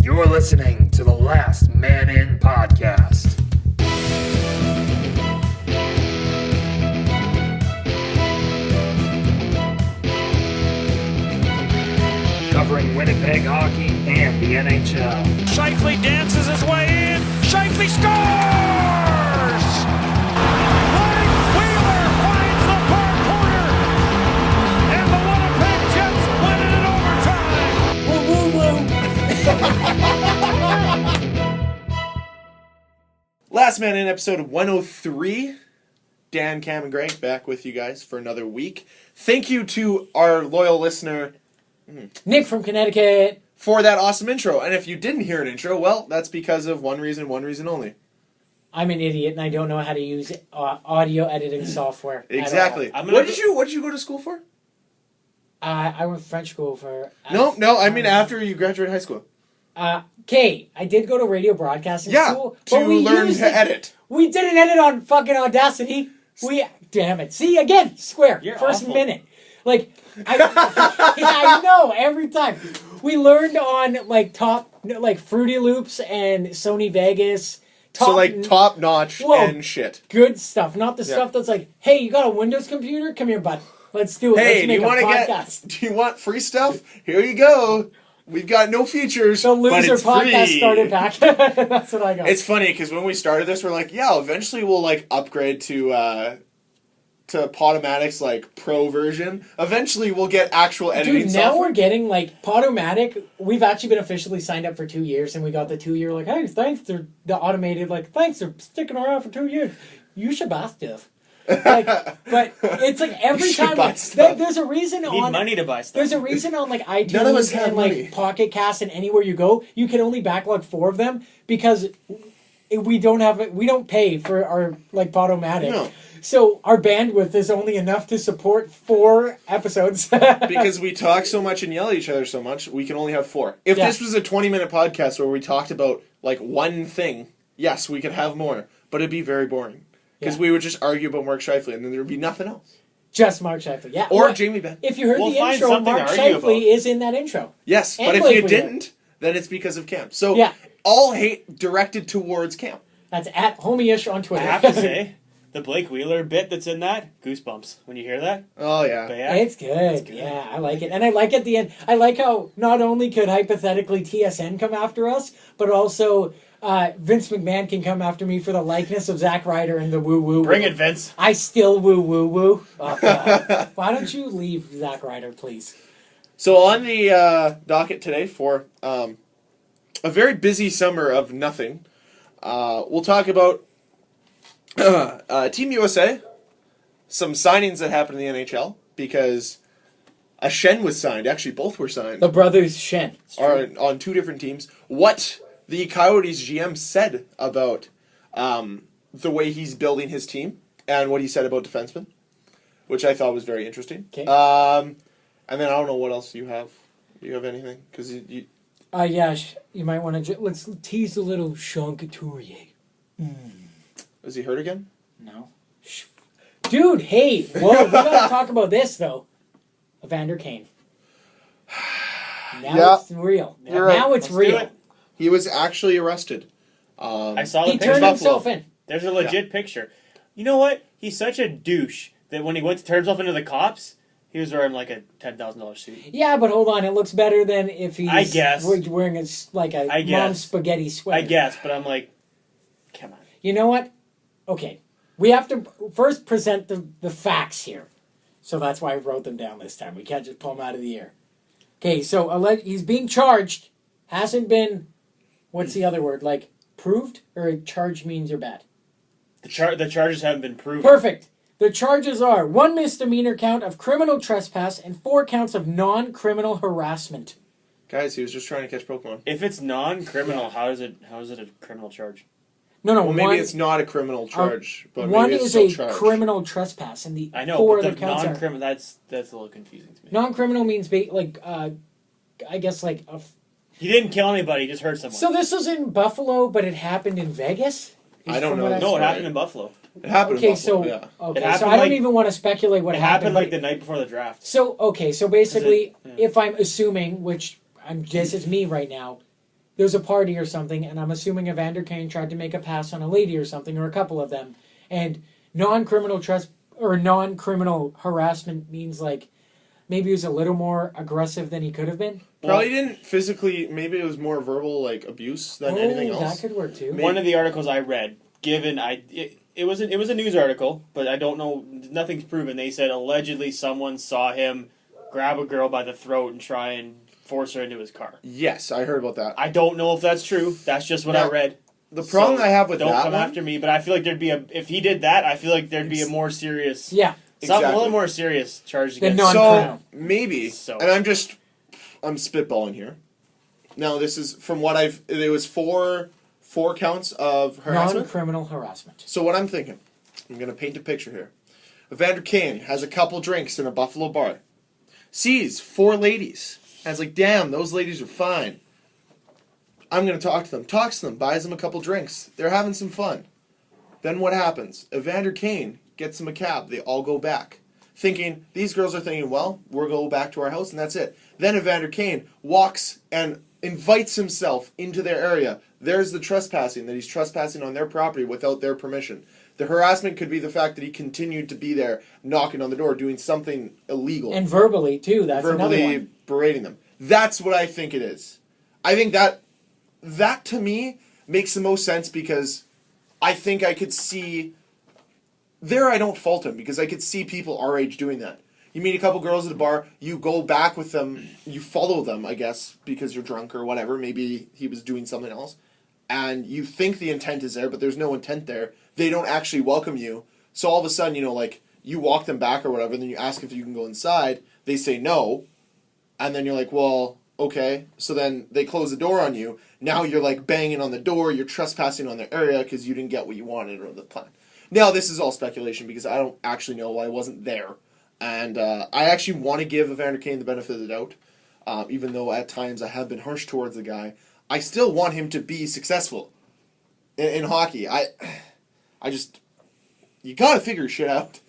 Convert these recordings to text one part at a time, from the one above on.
You're listening to the Last Man In podcast. Covering Winnipeg hockey and the NHL. Scheifele dances his way in. Scheifele scores! Blake Wheeler finds the far corner. And the Winnipeg Jets win it in overtime. Woo, woo, woo. Last Man In episode 103. Dan, Cam, and Greg back with you guys for another week. Thank you to our loyal listener, Nick from Connecticut. for that awesome intro. And if you didn't hear an intro, well, that's because of one reason only. I'm an idiot and I don't know how to use audio editing software. Exactly. What did you go to school for? I went to French school for... No, I mean after you graduated high school. Okay, I did go to radio broadcasting school. To learn to edit. We didn't edit on fucking Audacity. Damn it. See, again, square. You're First awful. minute. I know, every time. We learned on, Fruity Loops and Sony Vegas. Top notch Whoa. and shit. Good stuff, not the stuff that's like, hey, you got a Windows computer? Come here, bud. Let's do it. Hey, Let's make do you a podcast. do you want free stuff? Here you go. We've got no features, The but loser it's podcast free. started back. That's what I got. It's funny because when we started this, we're like, yeah, eventually we'll upgrade to Podomatic's pro version. Eventually we'll get actual editing Dude, now software. we're getting Podomatic. We've actually been officially signed up for 2 years, and we got the 2 year hey, thanks to the automated thanks for sticking around for 2 years. You should buy stuff. But it's every You should time buy stuff. there's a reason Need on money to buy stuff. There's a reason on None of us iTunes have and money. Pocket Cast and anywhere you go, you can only backlog 4 of them because we don't pay for our Podomatic. No. So our bandwidth is only enough to support 4 episodes. Because we talk so much and yell at each other so much, we can only have 4. If Yeah. this was a 20-minute podcast where we talked about one thing, yes, we could have more, but it'd be very boring. Because Yeah. we would just argue about Mark Scheifele and then there would be nothing else. Just Mark Scheifele, yeah. Or Well, Jamie Benn. If you heard We'll the find intro, something Mark to argue Scheifele about. is in that intro. Yes, And but if Blake you Wheeler. didn't, then it's because of Cam. So Yeah. all hate directed towards Cam. That's at Homie-ish on I Twitter. have to say, the Blake Wheeler bit that's in that, goosebumps. When you hear that, Oh, yeah. but yeah, It's good. Yeah, I like it. And I like at the end, I like how not only could hypothetically TSN come after us, but also Vince McMahon can come after me for the likeness of Zack Ryder and the woo-woo. bring it, Vince. I still woo-woo-woo. Oh, God. Why don't you leave Zack Ryder, please? So on the docket today for a very busy summer of nothing, we'll talk about Team USA, some signings that happened in the NHL, because a Shen was signed. Actually, both were signed. The brothers Shen. Are on 2 different teams. What the Coyotes GM said about the way he's building his team and what he said about defensemen, which I thought was very interesting. Okay. And then I don't know what else you have. Do you have anything? Because you Yeah, you might want to... Let's tease a little Sean Couturier. is he hurt again? No. Dude, hey. Whoa, we got to talk about this, though. Evander Kane. Now Yeah. it's real. You're right. Now it's Let's do real. it. He was actually arrested. I saw the He picture. turned Buffalo. himself in. There's a legit picture. You know what? He's such a douche that when he went to turn himself into the cops, he was wearing a $10,000 suit. Yeah, but hold on. It looks better than if he's I guess. wearing a I mom guess. spaghetti sweater. I guess, but I'm like, come on. You know what? Okay. We have to first present the facts here. So that's why I wrote them down this time. We can't just pull them out of the air. Okay, so he's being charged. Hasn't been, what's the other word? Proved? Or charged means you're bad? The charges haven't been proven. Perfect. The charges are 1 misdemeanor count of criminal trespass and 4 counts of non-criminal harassment. Guys, he was just trying to catch Pokemon. If it's non-criminal, how is it a criminal charge? No, Well, maybe one, it's not a criminal charge, but one maybe it's is still a charged. criminal trespass, and the I know, 4 but other the counts are... non-criminal, that's a little confusing to me. Non-criminal means, I guess, He didn't kill anybody, he just hurt someone. So this was in Buffalo, but it happened in Vegas? I don't From know. what no, it Right. happened in Buffalo. It happened Okay, in Buffalo, so yeah. okay, It happened so I don't like- even want to speculate what It happened but the night before the draft. So okay, so basically, yeah. if I'm assuming, which this is me right now, there's a party or something, and I'm assuming Evander Kane tried to make a pass on a lady or something, or a couple of them, and non-criminal harassment means like maybe he was a little more aggressive than he could have been. Probably didn't physically. Maybe it was more verbal, like abuse than anything else. That could work too. One of the articles I read, it was a news article, but I don't know. Nothing's proven. They said allegedly someone saw him grab a girl by the throat and try and force her into his car. Yes, I heard about that. I don't know if that's true. That's just what I read. The problem I have with don't that come after me, but I feel like if he did that, I feel like there'd be a more serious, yeah, a little more serious charge against him. So maybe, So. and I'm spitballing here. Now this is from what it was four counts of harassment. Non-criminal harassment. So what I'm thinking, I'm gonna paint a picture here. Evander Kane has a couple drinks in a Buffalo bar, sees 4 ladies, and is like, damn, those ladies are fine. I'm going to talk to them, buys them a couple drinks. They're having some fun. Then what happens? Evander Kane gets them a cab. They all go back. These girls are thinking, well, we'll go back to our house and that's it. Then Evander Kane walks and invites himself into their area. There's the trespassing, that he's trespassing on their property without their permission. The harassment could be the fact that he continued to be there, knocking on the door, doing something illegal. And verbally, too. That's another one. Berating them. That's what I think it is. I think that to me makes the most sense because I think I could see... There I don't fault him because I could see people our age doing that. You meet a couple girls at a bar, you go back with them, you follow them, I guess, because you're drunk or whatever. Maybe he was doing something else. And you think the intent is there, but there's no intent there. They don't actually welcome you. So all of a sudden, you walk them back or whatever, then you ask if you can go inside. They say no. And then you're like, well, okay. So then they close the door on you. Now you're like banging on the door. You're trespassing on their area because you didn't get what you wanted or the plan. Now this is all speculation because I don't actually know. I wasn't there. And I actually want to give Evander Kane the benefit of the doubt. Even though at times I have been harsh towards the guy. I still want him to be successful in hockey. You gotta figure shit out.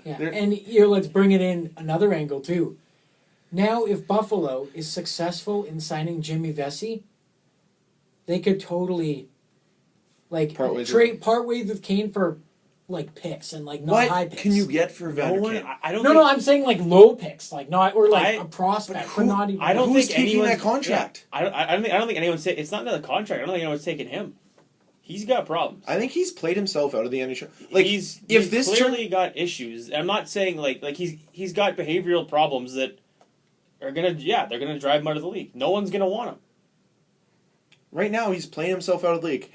Yeah. And let's bring it in another angle too. Now, if Buffalo is successful in signing Jimmy Vesey, they could totally part ways with Kane for picks and not high picks. What can you get for Evander Kane? I don't. No, I'm saying low picks, a prospect, but not even. I don't who's think taking anyone's that contract. Yeah, I don't think anyone's. It's not another contract. I don't think anyone's taking him. He's got problems. I think he's played himself out of the NHL. He's clearly got issues. I'm not saying he's got behavioral problems that are they're gonna drive him out of the league. No one's gonna want him. Right now, he's playing himself out of the league.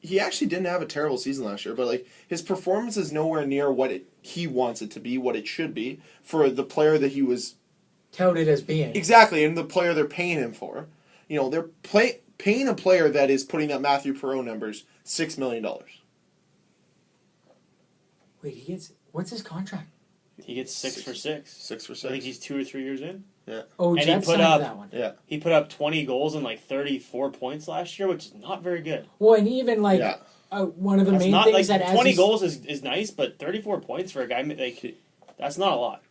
He actually didn't have a terrible season last year, but his performance is nowhere near what he wants it to be, what it should be for the player that he was touted as being. Exactly, and the player they're paying him for. They're paying a player that is putting up Matthew Perreault numbers $6 million. Wait, what's his contract? He gets 6 for 6. 6 for 6. I think he's 2 or 3 years in. Yeah. Oh, and Jets he put signed up that one. Yeah. He put up 20 goals and 34 points last year, which is not very good. Well, and even one of the main things that 20 goals is nice, but 34 points for a guy that's not a lot.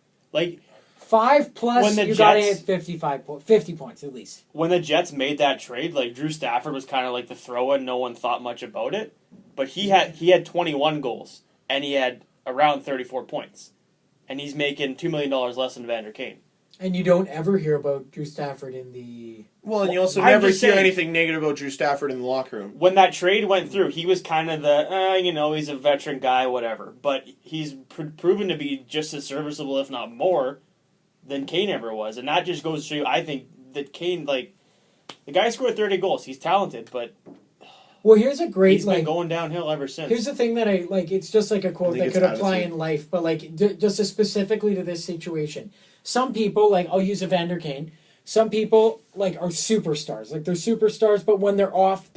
5 plus, when the you got to Jets- hit 50 points at least. When the Jets made that trade, Drew Stafford was kind of the throw-in. No one thought much about it, but he had 21 goals and he had around 34 points, and he's making $2 million less than Evander Kane. And you don't ever hear about Drew Stafford in the... Well, and you also I'm never just hear saying- anything negative about Drew Stafford in the locker room. When that trade went through, he was kind of he's a veteran guy, whatever. But he's proven to be just as serviceable, if not more, than Kane ever was. And that just goes to show you, I think, that Kane, the guy scored 30 goals. He's talented, but... Well, here's a great... He's been going downhill ever since. Here's the thing that I... it's just a quote that could apply in life, but just specifically to this situation. Some people, I'll use Evander Kane. Some people, are superstars. They're superstars, but when they're off,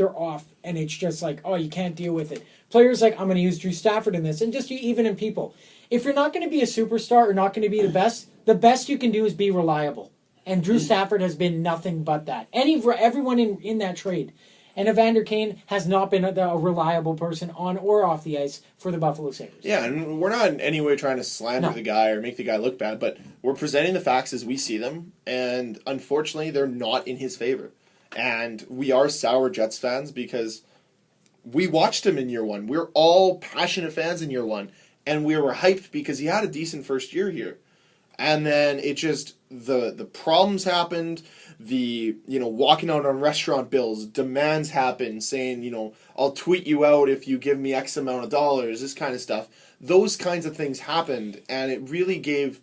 and it's just you can't deal with it. Players I'm going to use Drew Stafford in this, and just even in people. If you're not going to be a superstar or not going to be the best you can do is be reliable. And Drew Stafford has been nothing but that. Everyone in that trade. And Evander Kane has not been a reliable person on or off the ice for the Buffalo Sabres. Yeah, and we're not in any way trying to slander the guy or make the guy look bad, but we're presenting the facts as we see them, and unfortunately, they're not in his favor. And we are sour Jets fans because we watched him in year one. We're all passionate fans in year one. And we were hyped because he had a decent first year here. And then it just, the problems happened, walking out on restaurant bills, demands happened, saying, I'll tweet you out if you give me X amount of dollars, this kind of stuff. Those kinds of things happened, and it really gave,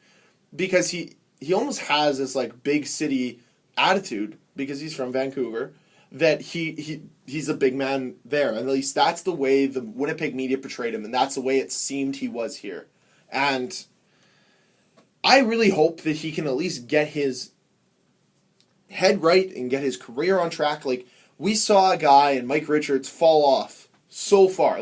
because he almost has this, big city attitude, because he's from Vancouver, that he's a big man there. At least that's the way the Winnipeg media portrayed him, and that's the way it seemed he was here. And I really hope that he can at least get his head right and get his career on track. We saw a guy in Mike Richards fall off so far,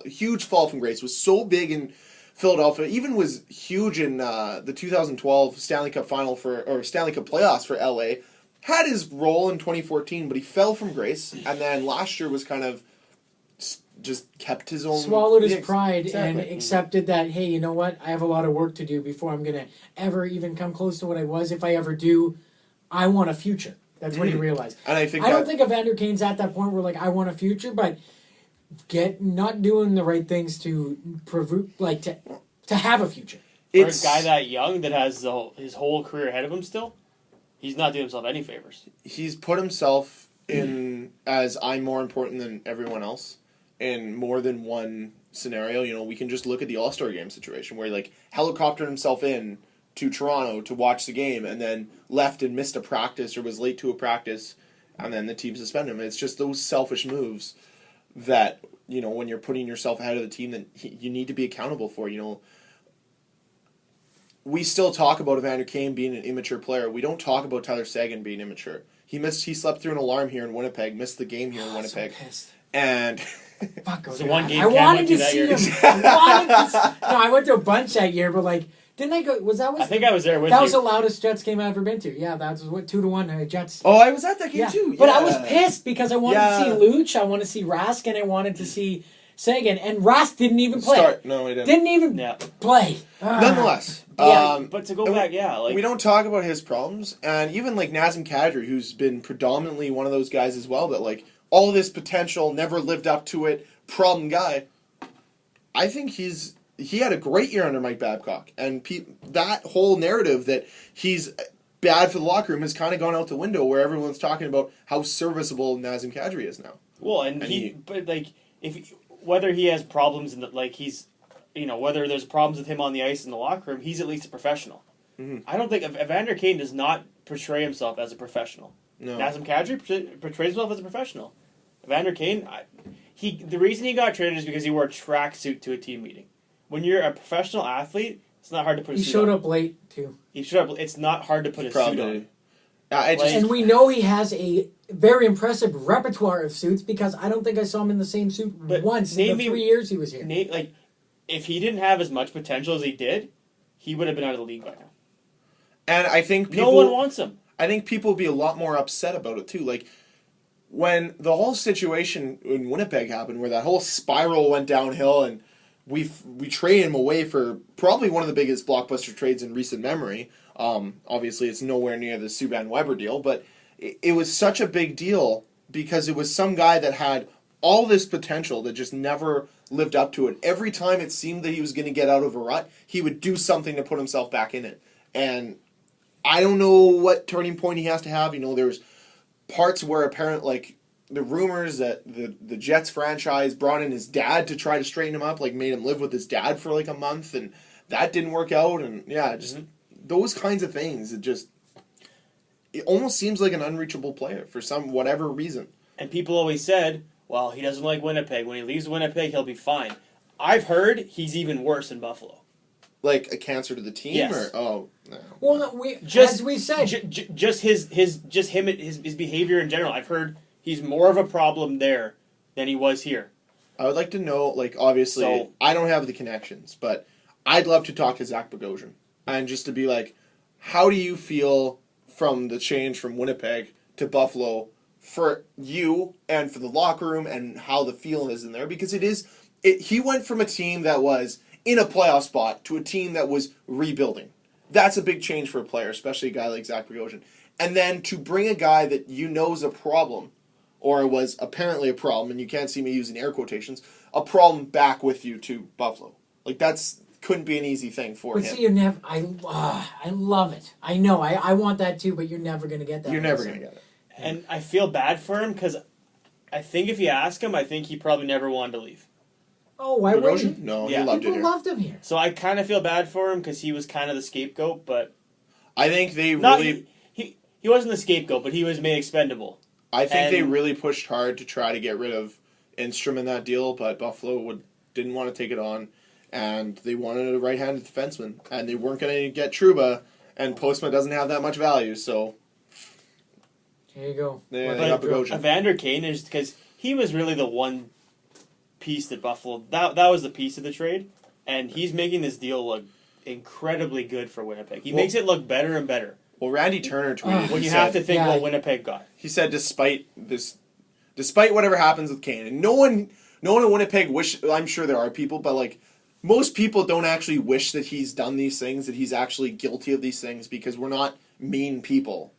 huge fall from grace, was so big in Philadelphia, even was huge in the 2012 Stanley Cup Stanley Cup playoffs for LA. Had his role in 2014, but he fell from grace, and then last year was kind of just kept his own... Swallowed his pride and accepted that, hey, you know what? I have a lot of work to do before I'm going to ever even come close to what I was. If I ever do, I want a future. That's what he realized. And I don't think Evander Kane's at that point where, I want a future, but not doing the right things to to have a future. For a guy that young that has his whole career ahead of him still, he's not doing himself any favors. He's put himself in as I'm more important than everyone else in more than one scenario. We can just look at the All-Star Game situation where he helicoptered himself in to Toronto to watch the game and then left and missed a practice or was late to a practice and then the team suspended him. It's just those selfish moves that, when you're putting yourself ahead of the team that you need to be accountable for. We still talk about Evander Kane being an immature player. We don't talk about Tyler Seguin being immature. He slept through an alarm here in Winnipeg, missed the game here in Winnipeg. So pissed. And fuck, the one game I wanted to see him. year. I went to a bunch that year, but didn't I go? I think I was there with you. That was the loudest Jets game I've ever been to. Yeah, that was 2-1 Jets. Oh, I was at that game too. Yeah. But I was pissed because I wanted to see Luch, I wanted to see Rask, and I wanted to see Seguin, and Rask didn't even play. No, he didn't. Didn't even play. Nonetheless. But to go back, we don't talk about his problems, and even Nazem Kadri, who's been predominantly one of those guys as well, that all this potential, never lived up to it, problem guy. I think he had a great year under Mike Babcock, and that whole narrative that he's bad for the locker room has kind of gone out the window, where everyone's talking about how serviceable Nazem Kadri is now. Well, whether he has problems in whether there's problems with him on the ice in the locker room, he's at least a professional. Mm-hmm. I don't think Evander Kane does not portray himself as a professional. No. Nazem Kadri portrays himself as a professional. Evander Kane, the reason he got traded is because he wore a tracksuit to a team meeting. When you're a professional athlete, it's not hard to put a suit on. He showed up late, too. It's not hard to put a suit on. And we know he has a very impressive repertoire of suits because I don't think I saw him in the same suit once in the 3 years he was here. If he didn't have as much potential as he did, he would have been out of the league by now. And I think no one wants him. I think people would be a lot more upset about it, too. When the whole situation in Winnipeg happened, where that whole spiral went downhill and we traded him away for probably one of the biggest blockbuster trades in recent memory. Obviously, it's nowhere near the Subban Weber deal, but it was such a big deal because it was some guy that had all this potential that just never lived up to it. Every time it seemed that he was going to get out of a rut, he would do something to put himself back in it. And I don't know what turning point he has to have. There's parts where apparently, the rumors that the Jets franchise brought in his dad to try to straighten him up, made him live with his dad for a month, and that didn't work out. And just those kinds of things. It almost seems like an unreachable player for whatever reason. And people always said, well, he doesn't like Winnipeg. When he leaves Winnipeg, he'll be fine. I've heard he's even worse in Buffalo. Like a cancer to the team? Yes. No. Well, as we said, just his behavior in general. I've heard he's more of a problem there than he was here. I would like to know, obviously, I don't have the connections, but I'd love to talk to Zach Bogosian. And just to be how do you feel from the change from Winnipeg to Buffalo for you and for the locker room and how the feeling is in there? Because he went from a team that was in a playoff spot to a team that was rebuilding. That's a big change for a player, especially a guy like Zach Bogosian. And then to bring a guy that you know is a problem, or was apparently a problem, and you can't see me using air quotations, a problem back with you to Buffalo. Like, couldn't be an easy thing for But him. see, I love it. I know, I want that too, but you're never going to get that. You're never going to get it. And I feel bad for him because I think if you ask him, I think he probably never wanted to leave. Oh, why would he? No, Yeah. he loved it People here. loved him here. So I kind of feel bad for him because he was kind of the scapegoat, but I think they not really... he wasn't the scapegoat, but he was made expendable. I think they And- really pushed hard to try to get rid of Instrom in that deal, but Buffalo didn't want to take it on, and they wanted a right-handed defenseman, and they weren't going to get Trouba, and Postma doesn't have that much value, so Here you go. they But got Bogosian. Evander Kane is because he was really the one piece that Buffalo that was the piece of the trade, and he's making this deal look incredibly good for Winnipeg. He makes it look better and better Well, Randy Turner tweeted. when he you said, have to think Yeah. what Winnipeg got. He said, despite whatever happens with Kane, and no one in Winnipeg wish. I'm sure there are people, but like most people don't actually wish that he's done these things, that he's actually guilty of these things, because we're not mean people.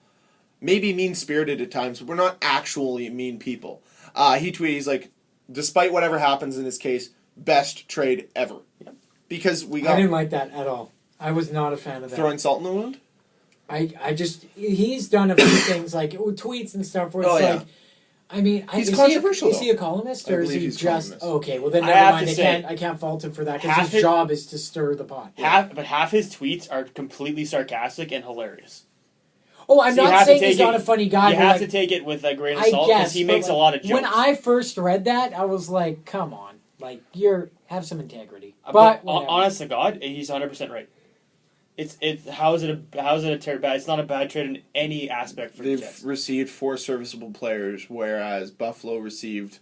Maybe mean-spirited at times, but we're not actually mean people. He tweeted, he's like, despite whatever happens in this case, best trade ever. Yep. Because we I got didn't like that at all. I was not a fan of that. throwing salt in the wound. He's done a few things like tweets and stuff where it's Oh, yeah. like, I mean, He's is controversial, Is he a columnist I or is believe he he's just columnist. okay? Well, then I never have mind. to say, I can't fault him for that because half his his- job is to stir the pot. Half his tweets are completely sarcastic and hilarious. Oh, I'm So you not have to saying take he's not it- a funny guy. You but have like, to take it with a grain of I salt guess because he but makes a like, lot of jokes. When I first read that, I was like, "Come on, like have some integrity." But whatever. honest to God, he's 100% right. It's how is it a terrible? It's not a bad trade in any aspect for the They've Jets. received 4 serviceable players, whereas Buffalo received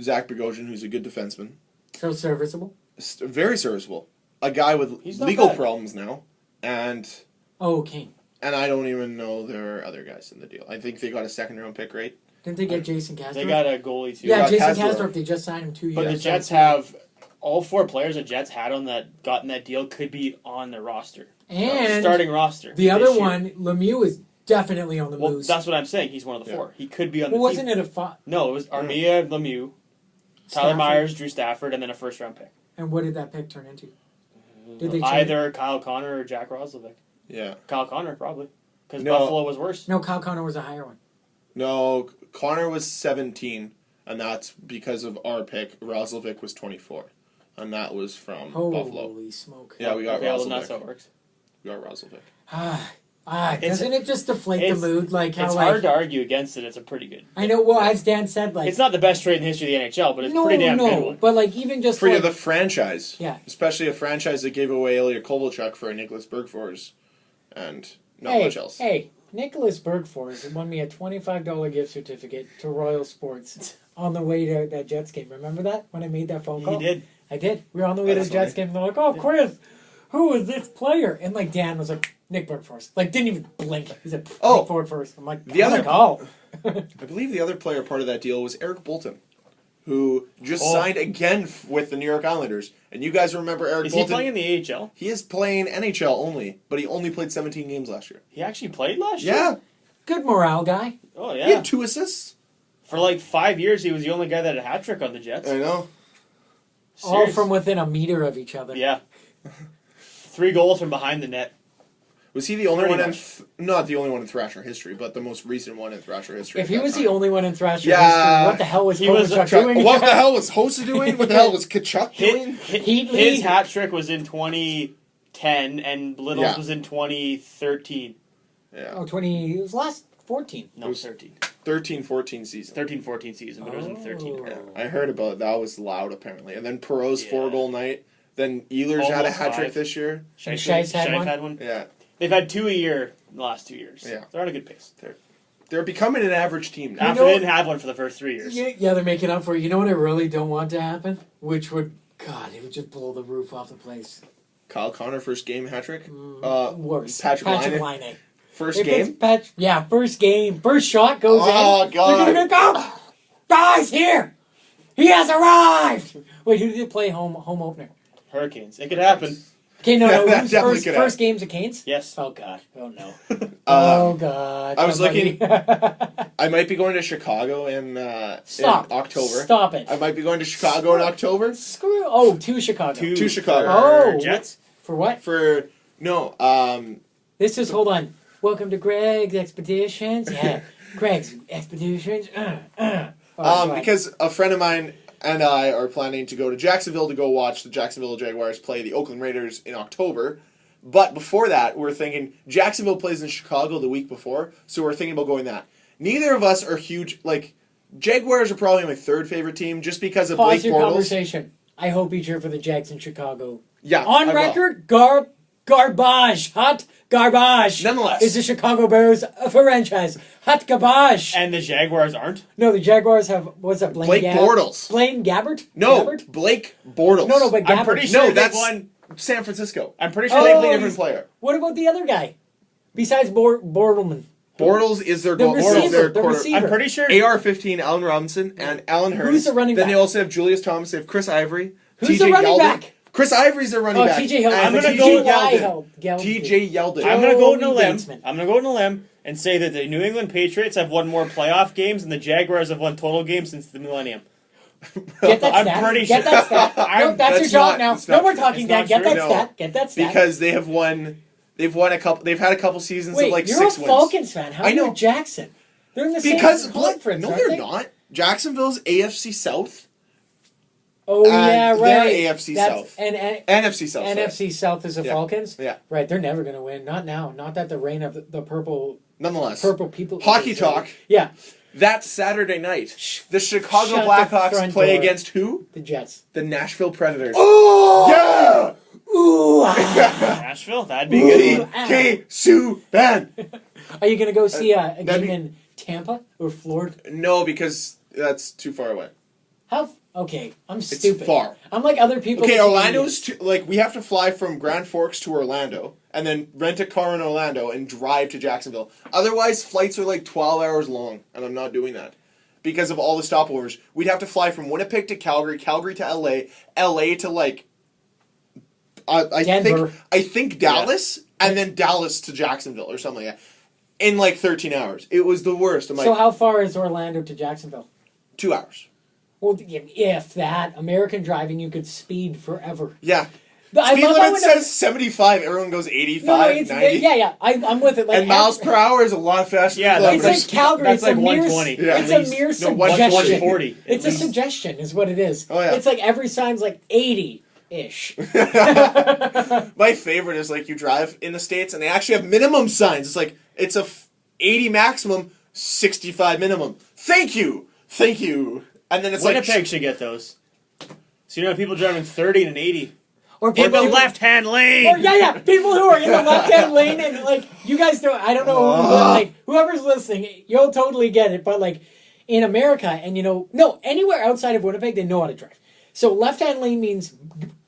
Zach Bogosian, who's a good defenseman. so serviceable. Very serviceable. A guy with He's not legal bad. problems now, and Oh, King. I don't even know there are other guys in the deal. I think they got a 2nd-round pick, right? Didn't they get Jason Castro? They got a goalie too. yeah, got Jason Kasparov. Kastorf. They just signed him 2 years. But the Jets have all 4 players the Jets had gotten that deal could be on their roster. and Starting roster. the other this year. one, Lemieux, is definitely on the Well, moose. that's what I'm saying. He's one of the 4. He could be on the Well, team. wasn't it a five? No, it was Armia, Lemieux, Tyler Stafford? Myers, Drew Stafford, and then a 1st-round pick. And what did that pick turn into? Did they change? Either Kyle Connor or Jack Roslovic. Yeah. Kyle Connor, probably. Because No. Buffalo was worse. No, Kyle Connor was a higher one. No, Connor was 17, and that's because of our pick. Roslovic was 24, and that was from Buffalo. Holy smoke! Yeah, we got Okay, well, that's how Roslovic. it works. We got Roslovic. Doesn't it just deflate the it's- mood? Like how It's like hard to argue against it. It's a pretty good. I know. Well, as Dan said, like It's not the best trade in the history of the NHL, but it's no, pretty damn good one. but like even just For like, the franchise. Yeah. Especially a franchise that gave away Ilya Kovalchuk for a Nicholas Bergfors, and not hey, much else. Hey, Nicholas Bergfors won me a $25 gift certificate to Royal Sports on the way to that Jets game. Remember that when I made that phone call? He did. I did. We were on the way to the That's Jets funny. game. And they're like, "Oh, Chris, who is this player?" And like Dan was like, "Nick Bergfors." Like didn't even blink. He said, Oh, "Nick Bergfors." I'm like, the other- call. I believe the other player part of that deal was Eric Bolton, who just Oh. signed again with the New York Islanders. And you guys remember Eric Is he Bolton? playing in the AHL? He is playing NHL only, but he only played 17 games last year. He actually played last year? Yeah, Good morale guy. Oh, he yeah. had 2 assists. For like 5 years, he was the only guy that had a hat trick on the Jets. I know. All Serious. from within a meter of each other. Yeah. 3 goals from behind the net. Was he the only Pretty one in, much. not the only one in Thrasher history, but the most recent one in Thrasher history? If at he that was time? the only one in Thrasher Yeah. history, what the hell was He was Kovalchuk doing? What the hell was Hossa doing? What the hell was Kachuk doing? Heat His lead. hat trick was in 2010, and Little's Yeah. was in 2013. Yeah, Oh, 20, it was last 14. No, It was 13. 13-14 season. 13-14 season, but it was in 13. Oh. Yeah, I heard about it. That was loud apparently. And then Perot's Yeah. 4-goal night. Then Ehlers had a Almost hat trick 5. this year. Scheisse had one? Yeah, They've had 2 a year in the last 2 years. Yeah. They're on a good pace. they're becoming an average team now. After know- they didn't have one for the first 3 years. Yeah, they're making up for it. You know what I really don't want to happen? Which would, God, it would just blow the roof off the place. Kyle Connor first game hat trick. Worse. Patrick Laine. Laine. First If it's game. yeah, first game. First shot goes Oh, in. God. They're gonna go. Guys, here. He has arrived. Wait, who did they play home opener? Hurricanes. It could happen. Okay, no. That Who's definitely first, could first game's of Canes? Yes. Oh, God. Oh, no. Oh, God. I was Somebody- I might be going to Chicago in Stop. October. Stop it. I might be going to Chicago in October Screw. Oh, to Chicago. To Chicago. Oh. Jets. For what? for no. This is, hold on. Welcome to Greg's Expeditions. Yeah. Greg's Expeditions. All right, go ahead. Because a friend of mine and I are planning to go to Jacksonville to go watch the Jacksonville Jaguars play the Oakland Raiders in October. But before that, we're thinking Jacksonville plays in Chicago the week before, so we're thinking about going that. Neither of us are huge. Like, Jaguars are probably my third favorite team just because of Pause Blake your Bortles. conversation. I hope you cheer for the Jags in Chicago. Yeah, On I will. record, garbage. Hot garbage. Nonetheless. Is the Chicago Bears a franchise. Hot garbage. And the Jaguars aren't. No, the Jaguars have, what's that, Blake Bortles. Blaine Gabbert? No, Gabbert? Blake Bortles. No, but Gabbert. I'm pretty sure No, they that's won. San Francisco. I'm pretty sure Completely they different player. What about the other guy? Besides Bortleman. Bortles is their The goal. receiver, Bortles is their the quarter. receiver. I'm pretty sure. AR-15, Allen Robinson, and Allen Hurst. Who's the running Then back? they also have Julius Thomas. They have Chris Ivory. Who's TJ the running Yeldon. back? Chris Ivory's their running Oh, back. TJ Yeldon. And I'm gonna TJ go- Yeldon. TJ Yeldon. I'm gonna go on a Joey limb. Batesman. I'm gonna go on a limb and say that the New England Patriots have won more playoff games than the Jaguars have won total games since the millennium. Get that I'm stat. pretty Get sure. that stat. No, that's your That's job not- now. that's No not more true. talking, It's Dad. not Get true. that No. stat. Get that stat. Because they have won. They've won a couple. They've had a couple seasons Wait, of like you're 6 a wins. Falcons fan. How I are you know. a Jackson? They're in the Because same conference, no, aren't they're they? not. Jacksonville's AFC South, Oh, yeah, And right. they're AFC South. And NFC South. sorry. NFC South is the Yeah. Falcons? Yeah. Right, they're never going to win. Not now. Not that the reign of the purple Nonetheless, people. Hockey talk. Yeah, That Saturday night, the Chicago Shut the Blackhawks front play door. against who? the Jets. The Nashville Predators. Oh! Yeah! Ooh! Nashville, that'd be a good one. DK Subban. Are you going to go see a that'd game be- in Tampa or Florida? No, because that's too far away. Okay, I'm stupid. far. I'm like other people. Okay, that can Orlando's too, like we have to fly from Grand Forks to Orlando and then rent a car in Orlando and drive to Jacksonville. Otherwise, flights are like 12 hours long, and I'm not doing that because of all the stopovers. We'd have to fly from Winnipeg to Calgary, Calgary to LA, LA to like I Denver. think Dallas, and then Dallas to Jacksonville or something like that in like 13 hours. It was the worst. I'm like So how far is Orlando to Jacksonville? 2 hours. Well, if that American driving, you could speed forever. Yeah. I Speed love how limit when says 75. Everyone goes 85, no, it's, 90. yeah. I'm with it. Like And miles per hour is a lot faster. Yeah, than It's that's like Calgary. That's It's like a mere, 120. Yeah. It's at a least. mere No, suggestion. 140. It's a suggestion, is what it is. Oh, yeah. It's like every sign's like 80-ish. My favorite is like you drive in the States and they actually have minimum signs. It's like it's a 80 maximum, 65 minimum. Thank you. And then it's Winnipeg should get those. So you know people driving 30 and an 80 Or in the people- left-hand lane. Or people who are in the left-hand lane and like you guys don't. I don't know. Like whoever's listening, you'll totally get it. But like in America, and no, anywhere outside of Winnipeg, they know how to drive. So left-hand lane means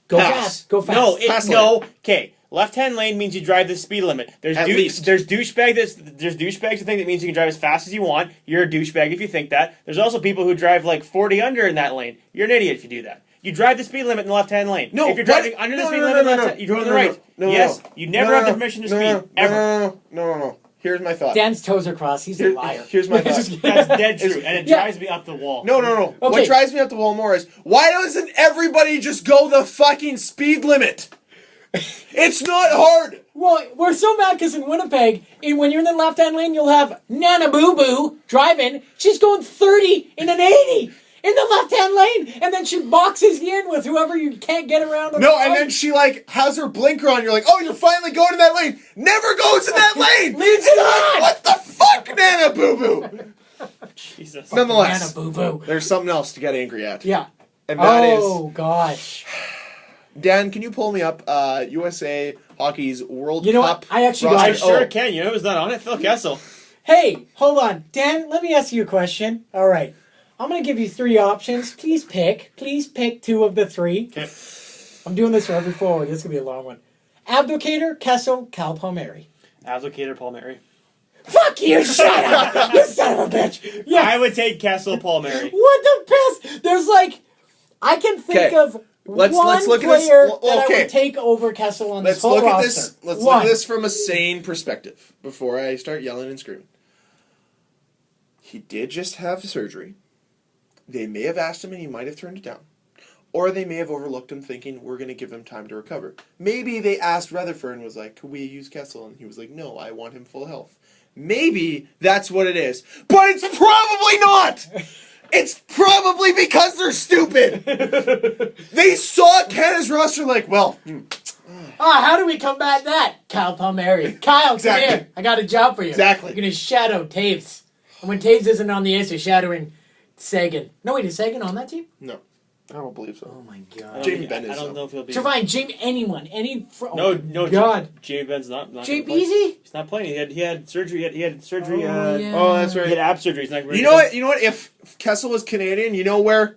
go Pass. fast, go fast. No, Pass no. Okay, left-hand lane means you drive the speed limit. There's At least. There's douchebags who think that means you can drive as fast as you want. You're a douchebag if you think that. There's also people who drive like 40 under in that lane. You're an idiot if you do that. You drive the speed limit in the left-hand lane. No, if you're what? driving under the No, speed no, limit, no, no, you go to the no, right. no, Yes, no. you never have the permission to speed ever. No. Here's my thought. Dan's toes are crossed. He's a liar. Here's my thought. That's dead true, and it Yeah. drives me up the wall. No. What Okay. drives me up the wall more is why doesn't everybody just go the fucking speed limit? It's not hard. Well, we're so mad because in Winnipeg, when you're in the left-hand lane, you'll have Nana Boo Boo driving. She's going 30 in an 80 in the left-hand lane, and then she boxes you in with whoever you can't get around. On No, the and right. then she like has her blinker on. You're like, oh, you're finally going in that lane. Never goes in that lane. Leaves And it you're like, on. what the fuck, Nana Boo Boo? Jesus. Nonetheless, Nana Boo Boo. there's something else to get angry at. Yeah. And that is Oh gosh. Dan, can you pull me up USA Hockey's World You know Cup? what? I actually I roster? sure can. You know who's not on it? Phil Kessel. Hey, hold on, Dan. Let me ask you a question. All right, I'm gonna give you 3 options. Please pick. Please pick 2 of the 3. Okay. I'm doing this for every forward. This is gonna be a long one. Abdicator, Kessel, Cal Palmieri. Applicator Paul Mary. Fuck you! Shut up! You son of a bitch! Yeah. I would take Kessel Paul Mary. What the piss? There's like, I can think Okay. of Let's one look at player this. that I Okay, would take over Kessel on let's this whole look roster. at this. Let's One. look at this from a sane perspective before I start yelling and screaming. He did just have surgery. They may have asked him and he might have turned it down. Or they may have overlooked him thinking, we're going to give him time to recover. Maybe they asked Rutherford and was like, could we use Kessel? And he was like, no, I want him full health. Maybe that's what it is. But it's probably not! It's probably because they're stupid! They saw Canada's roster like, well, how do we combat that? Kyle Palmieri. Kyle, Exactly. come here. I got a job for you. Exactly. You're going to shadow Taves. And when Taves isn't on the ice, you're shadowing Sagan. No, wait, is Sagan on that team? no. I don't believe so. Oh, my I God. don't Jamie think- Benn is, I don't though. know if he'll be. Trevine, Jamie, anyone. No, God. Jamie Benn's not. Jay gonna play. Beasy? He's not playing. He had surgery. He had surgery. Oh, yeah. Oh, that's He right. had ab surgery. He's not ready You to know go. what? You know what? If Kessel was Canadian, you know what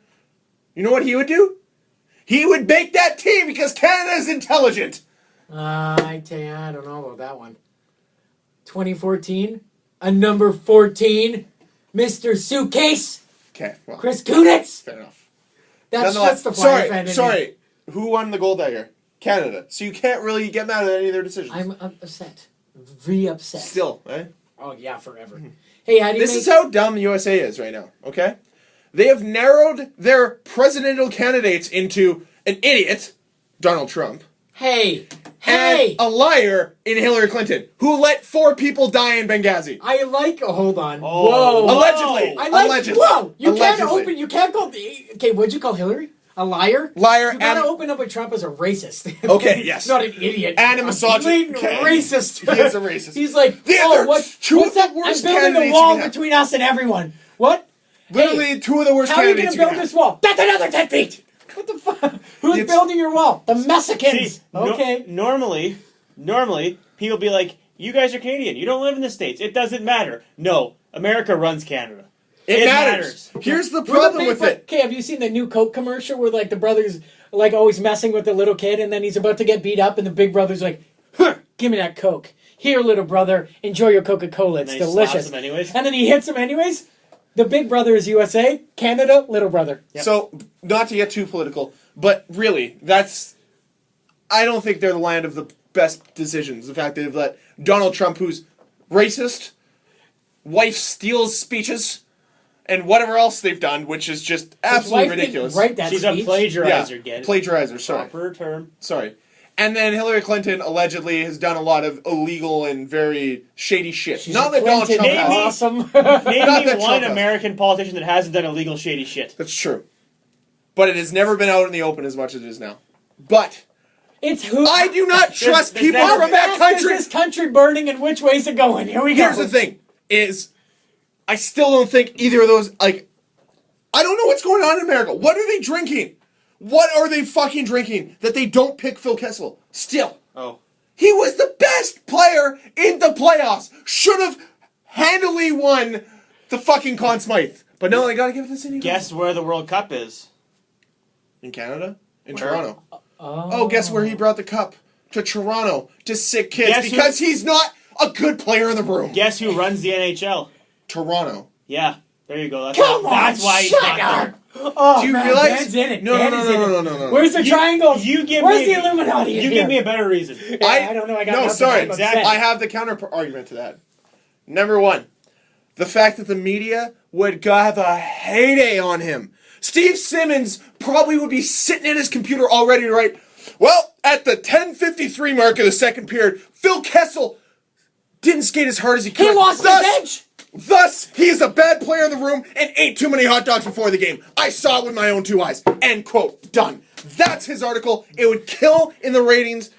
he would do? He would make that team because Canada is intelligent. I tell you, I don't know about that one. 2014, a number 14, Mr. Suitcase, Okay, well, Chris Kunitz. fair enough. That's Nonetheless, the Flyer fan in me. sorry. Who won the gold that year? Canada. So you can't really get mad at any of their decisions. I'm upset. Very upset. Still, eh? Oh, yeah, forever. Hey, how do you This make... is how dumb the USA is right now, okay? They have narrowed their presidential candidates into an idiot, Donald Trump, Hey! and a liar in Hillary Clinton, who let 4 people die in Benghazi. I like... Oh, hold on. Oh. Whoa. Allegedly. I like... Allegedly. Whoa! You can't Allegedly. open... You can't call... Okay, what'd you call Hillary? A liar? Liar You gotta and- open up with Trump as a racist. Okay, yes. Not an idiot. And a misogynist. blatant Okay. racist. He is a racist. He's like, They're what's two of the that? worst I'm building candidates a you wall can have. between us and everyone. What? Literally Hey, 2 of the worst how are you candidates going to you build can this wall? That's another 10 feet. What the fuck? Who's It's- building your wall? The Mexicans. See, Okay. normally, people be like, "You guys are Canadian. You don't live in the States. It doesn't matter." No, America runs Canada. It matters. Here's the problem with it. Okay, have you seen the new Coke commercial where like the brother's like always messing with the little kid and then he's about to get beat up and the big brother's like, huh, give me that Coke. Here, little brother, enjoy your Coca-Cola. It's And then he delicious. slaps him anyways. And then he hits him anyways. The big brother is USA, Canada, little brother. Yep. So, not to get too political, but really, I don't think they're the land of the best decisions. The fact that they've let Donald Trump, who's racist, wife steals speeches, and whatever else they've done, which is just absolutely His wife didn't ridiculous. write that She's speech. a plagiarizer. Yeah, Get it? plagiarizer, sorry. Proper term. Sorry. And then Hillary Clinton allegedly has done a lot of illegal and very shady shit. She's Not a that Donald Clinton. Trump has. Awesome. Name Not me that one Trump has. American politician that hasn't done illegal, shady shit. That's true. But it has never been out in the open as much as it is now. But It's who. I do not trust there's people never from been- that Is country. this country burning and which way's it going? Here we go. Here's the thing: is I still don't think either of those. Like, I don't know what's going on in America. What are they drinking? What are they fucking drinking that they don't pick Phil Kessel? Still, Oh. he was the best player in the playoffs. Should have handily won the fucking Conn Smythe. But no, they gotta give it to Sidney. Guess where the World Cup is? In Canada, in Where? Toronto. Oh, guess where he brought the cup? To Toronto, to sick kids, Guess who- because he's not a good player in the room. Guess who runs the NHL? Toronto. Yeah, there you go. That's Come why, on, that's why he's shut not up. there. Oh, Do you man, realize- Dan's in it. No, Dan no, is no, in no, it. no, no, no. Where's the triangles? You give Where's me the Illuminati? in You here? give me a better reason. I don't know. I got No, nothing. sorry. I'm upset. I have the counter argument to that. Number one, the fact that the media would have a heyday on him. Steve Simmons probably would be sitting at his computer all ready to write, well, at the 10:53 mark of the second period, Phil Kessel didn't skate as hard as he could. He lost his Thus- edge. Thus, he is a bad player in the room and ate too many hot dogs before the game. I saw it with my own 2 eyes. End quote. Done. That's his article. It would kill in the ratings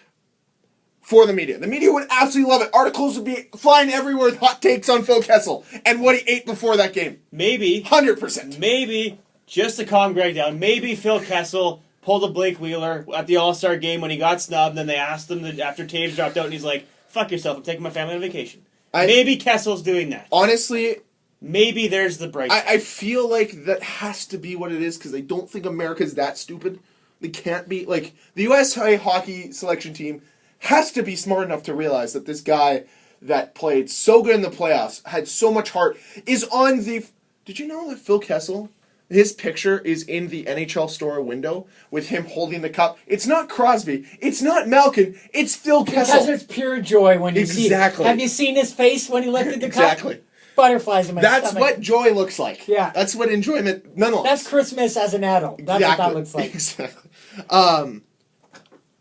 for the media. The media would absolutely love it. Articles would be flying everywhere with hot takes on Phil Kessel and what he ate before that game. Maybe, 100%. maybe, just to calm Greg down, maybe Phil Kessel pulled a Blake Wheeler at the All-Star game when he got snubbed, and then they asked him after Taves dropped out, and he's like, fuck yourself, I'm taking my family on vacation. Maybe Kessel's doing that. Honestly, Maybe there's the break. I feel like that has to be what it is because I don't think America's that stupid. They can't be. Like, the USA hockey selection team has to be smart enough to realize that this guy that played so good in the playoffs, had so much heart, is on the... Did you know that Phil Kessel his picture is in the NHL store window with him holding the cup. It's not Crosby. It's not Malkin. It's Phil Kessel. Because it's pure joy when you see it. Exactly. Have you seen his face when he lifted the cup? Exactly. Butterflies in my That's stomach. what joy looks like. Yeah. That's what enjoyment, nonetheless. That's Christmas as an adult. That's what that looks like. Exactly.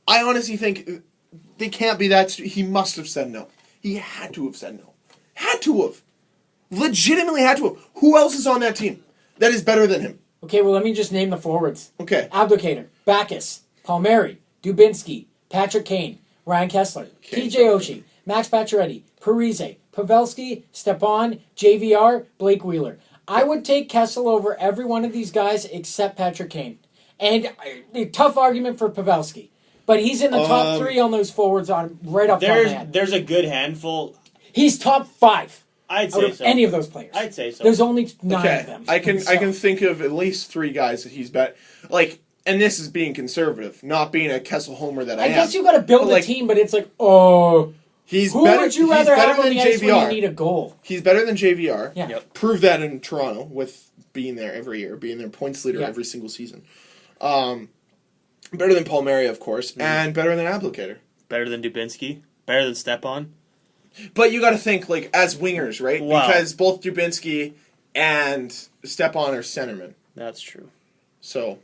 I honestly think they can't be that. He must have said no. He had to have said no. Had to have. Legitimately had to have. Who else is on that team that is better than him? Okay, well, let me just name the forwards. Okay. Abdicator, Backus, Palmieri, Dubinsky, Patrick Kane, Ryan Kessler, TJ Oshie, Max Pacioretty, Parise, Pavelski, Stepan, JVR, Blake Wheeler. I would take Kessel over every one of these guys except Patrick Kane. And a tough argument for Pavelski. But he's in the top 3 on those forwards on right off the top of my head. There's a good handful. He's top 5. I'd out say of so. any of those players. I'd say so. There's only 9 of them. I can think of at least 3 guys that he's bet. Like, and this is being conservative, not being a Kessel homer that I am. I guess you got to build But, a team, but it's like, who would you rather have on the ice when you need a goal? He's better than JVR. Yeah. Yep. Proved that in Toronto with being there every year, being their points leader every single season. Better than Palmieri, of course, and better than Applicator. Better than Dubinsky. Better than Stepan. But you got to think like as wingers, right? Wow. Because both Dubinsky and Stepan are centermen. That's true. So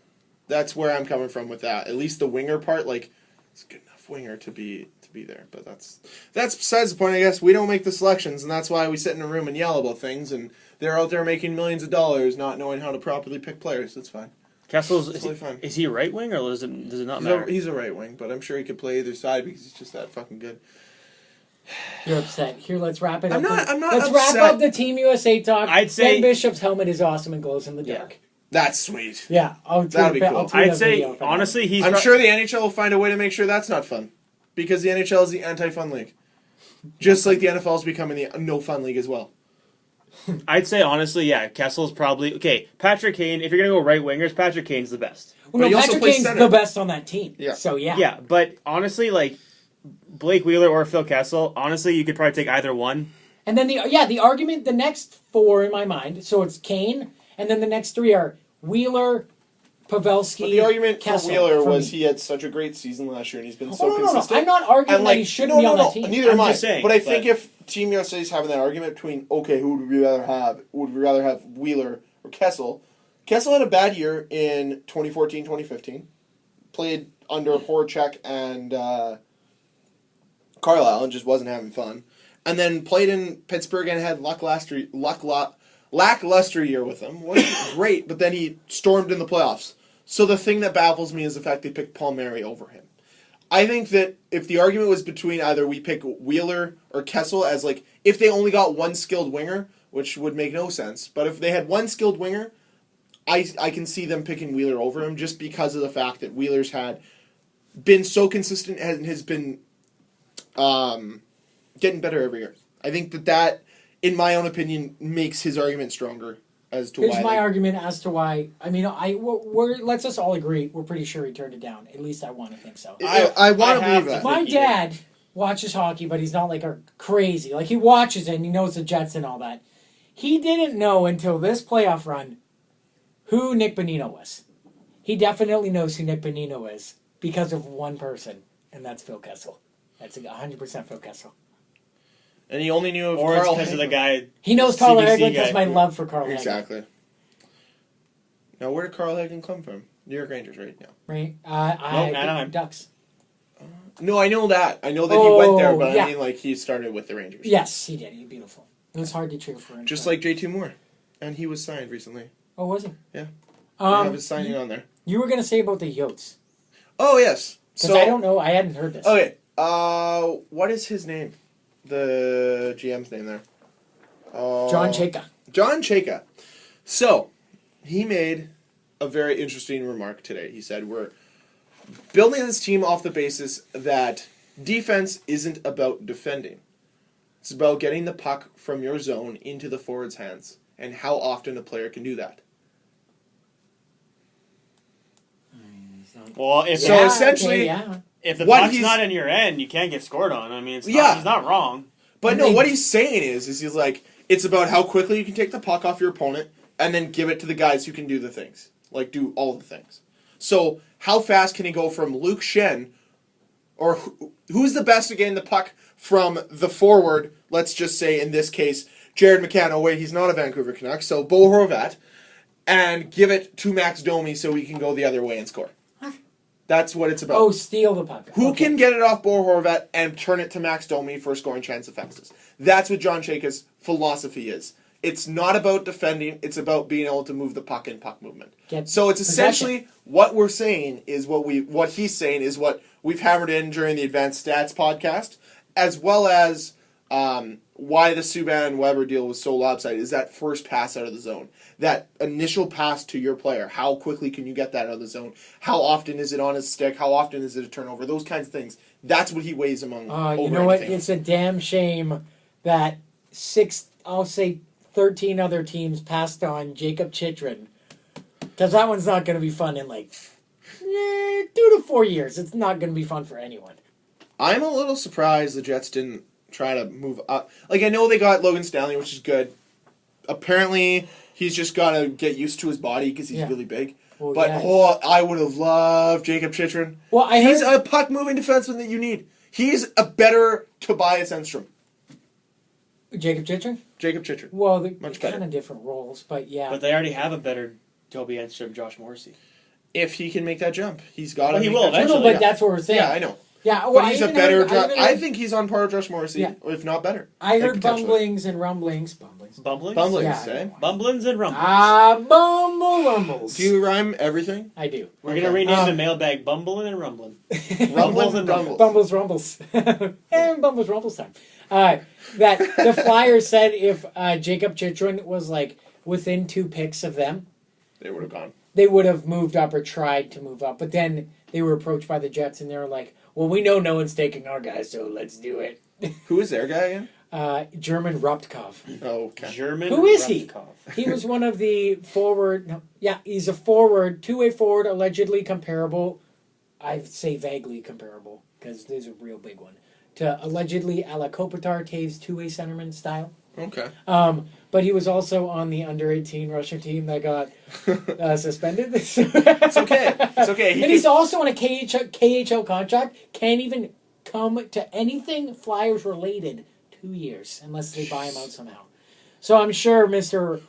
that's where I'm coming from with that. At least the winger part, like it's a good enough winger to be there. But that's besides the point. I guess we don't make the selections, and that's why we sit in a room and yell about things. And they're out there making millions of dollars, not knowing how to properly pick players. That's fine. Kessel's Totally fine. Is he a right wing or does it not matter? He's a right wing, but I'm sure he could play either side because he's just that fucking good. You're upset. Here, let's wrap it up. I'm not Let's upset. wrap up the Team USA talk. I'd say- Ben Bishop's helmet is awesome and glows in the dark. That's sweet. Yeah, I'll tweet That'd be cool. I'll tweet I'd a say video for that. honestly, he's. I'm sure the NHL will find a way to make sure that's not fun, because the NHL is the anti-fun league, just like the NFL is becoming the no-fun league as well. I'd say honestly, yeah, Kessel's probably okay. Patrick Kane. If you're gonna go right wingers, Patrick Kane's the best. Well, But he no, also Patrick plays Kane's center. the best on that team. Yeah. So yeah. Yeah, but honestly, like Blake Wheeler or Phil Kessel, honestly, you could probably take either one. And then the argument, the next 4 in my mind. So it's Kane, and then the next 3 are Wheeler, Pavelski. But the argument Kessel, for Wheeler for was me. he had such a great season last year, and he's been Oh, so no. consistent. I'm not arguing And, that he shouldn't be on that team. Neither am I'm I. just saying, but I think if Team USA is having that argument between, okay, who would we rather have? Would we rather have Wheeler or Kessel? Kessel had a bad year in 2014-2015. Played under Horacek and Carlisle and just wasn't having fun. And then played in Pittsburgh and had lackluster year with them. Wasn't great, but then he stormed in the playoffs. So the thing that baffles me is the fact they picked Palmieri over him. I think that if the argument was between either we pick Wheeler or Kessel as like, if they only got one skilled winger, which would make no sense, but if they had one skilled winger, I can see them picking Wheeler over him just because of the fact that Wheeler's had been so consistent and has been getting better every year. I think that, in my own opinion, makes his argument stronger as to Here's why. my argument as to why. I mean, let's just all agree. We're pretty sure he turned it down. At least I want to think so. I want to have believe to that. My think dad watches hockey, but he's not like a crazy. Like he watches it and he knows the Jets and all that. He didn't know until this playoff run who Nick Bonino was. He definitely knows who Nick Bonino is because of one person, and that's Phil Kessel. That's 100% Phil Kessel. And he only knew of Or it's Carl because of the Hagelin. guy. He knows Carl CBC Hagelin because guy. my love for Carl Hagelin. Exactly. Now, where did Carl Hagelin come from? New York Rangers, right? No. Right? Anaheim. Ducks. No, I know that. I know that he went there, but yeah. I mean, like, he started with the Rangers. Yes, he did. He's beautiful. It was hard to cheer for him. Just like JT Moore. And he was signed recently. Oh, was he? Yeah. I have his signing on there. You were going to say about the Yotes. Oh, yes. Because I don't know. I hadn't heard this. Okay. What is his name? The GM's name there. John Chayka. John Chayka. So, he made a very interesting remark today. He said, we're building this team off the basis that defense isn't about defending. It's about getting the puck from your zone into the forward's hands and how often a player can do that. Well, if So essentially, if the what puck's he's- not in your end, you can't get scored on. I mean, it's Yeah. not, he's not wrong. But no, what he's saying is he's like, it's about how quickly you can take the puck off your opponent and then give it to the guys who can do the things, like do all the things. So how fast can he go from Luke Shen, or who's the best at getting the puck from the forward, let's just say in this case, Jared McCann, oh wait, he's not a Vancouver Canuck, so Bo Horvat, and give it to Max Domi so he can go the other way and score. That's what it's about. Oh, steal the puck. Who Okay. can get it off Bo Horvat and turn it to Max Domi for a scoring chance the fastest? That's what John Chayka's philosophy is. It's not about defending, it's about being able to move the puck in puck movement. So it's essentially what we're saying is what he's saying is what we've hammered in during the Advanced Stats podcast, as well as why the Subban Weber deal was so lopsided is that first pass out of the zone. That initial pass to your player. How quickly can you get that out of the zone? How often is it on his stick? How often is it a turnover? Those kinds of things. That's what he weighs among over you know what? anything. It's a damn shame that 13 other teams passed on Jacob Chychrun. Because that one's not going to be fun in 2 to 4 years. It's not going to be fun for anyone. I'm a little surprised the Jets didn't try to move up. Like, I know they got Logan Stanley, which is good. Apparently, he's just got to get used to his body because he's really big. Well, but, I would have loved Jacob Chychrun. Well, he's a puck-moving defenseman that you need. He's a better Tobias Enstrom. Jacob Chychrun? Jacob Chychrun. Well, they're Much kind better. of different roles, but yeah. But they already have a better Toby Enstrom, Josh Morrissey. If he can make that jump. He's got to Well, he make will that jump. eventually. No, but that's what we're saying. Yeah, I know. Yeah, well, But he's a better... I I think he's on par with Josh Morrissey, if not better. I heard potentially. bumblings and rumblings. Bumblings? Bumblings, Yeah, eh? Bumblins and Rumblins. Rumbles. Do you rhyme everything? I do. We're going to rename the mailbag Bumblin' and Rumblin'. Rumblins and Rumbles. Bumbles Rumbles. And Bumbles Rumbles time. That the Flyers said if Jacob Chychrun was within 2 picks of them, They would have gone. they would have moved up or tried to move up. But then they were approached by the Jets and they were like, well, we know no one's taking our guy, so let's do it. Who is their guy again? German Ruptkov. Oh, okay. German Who is he? Ruptkov. He was one of the forward. No, yeah, he's a forward, 2-way forward, allegedly comparable. I'd say vaguely comparable because there's a real big one to allegedly a la Kopitar, Taves 2-way centerman style. Okay. But he was also on the under-18 Russian team that got suspended. It's okay. It's okay. He's also on a KHL contract. Can't even come to anything Flyers related 2 years unless they buy him out somehow. So I'm sure they're going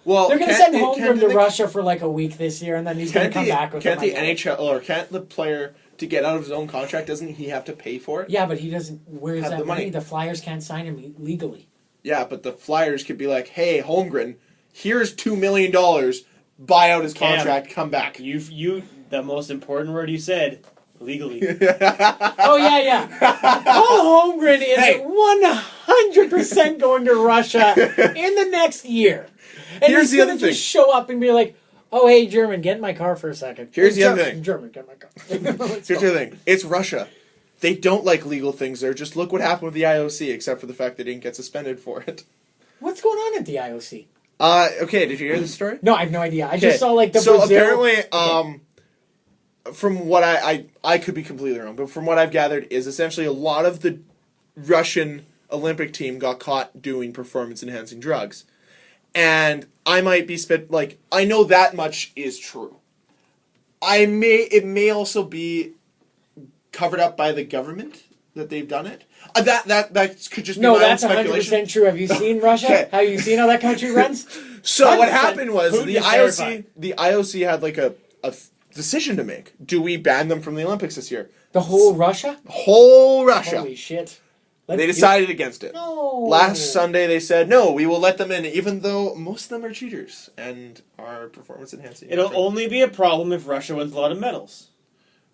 to send Holmgren to Russia for a week this year, and then he's going to come back with. Can't the NHL or can't the player to get out of his own contract? Doesn't he have to pay for it? Yeah, but he doesn't. Where's Have that the money. money? The Flyers can't sign him legally. Yeah, but the Flyers could be like, "Hey, Holmgren, here's $2 million. Buy out his contract. Come back." You the most important word you said, legally. Oh yeah. Paul Holmgren is 100% going to Russia in the next year, and Here's he's the going other to thing. just show up and be like, "Oh hey, German, get in my car for a second." Here's the other German, thing. German, get in my car. Here's the other thing. It's Russia. They don't like legal things there. Just look what happened with the IOC, except for the fact they didn't get suspended for it. What's going on at the IOC? Okay, did you hear this story? No, I have no idea. I just saw the So Brazil. apparently, from what I could be completely wrong, but from what I've gathered is essentially a lot of the Russian Olympic team got caught doing performance-enhancing drugs. And I might be I know that much is true. It may also be covered up by the government that they've done it. That could just be No, my that's own speculation. 100% true. Have you seen Russia? Okay. Have you seen how that country runs? So what 100%. happened was Putin the is IOC terrifying. the IOC had a decision to make. Do we ban them from the Olympics this year? The whole Russia? Whole Russia. Holy shit. They decided against it. No. Last Sunday they said, no, we will let them in, even though most of them are cheaters and are performance enhancing. It'll only be a problem if Russia wins a lot of medals.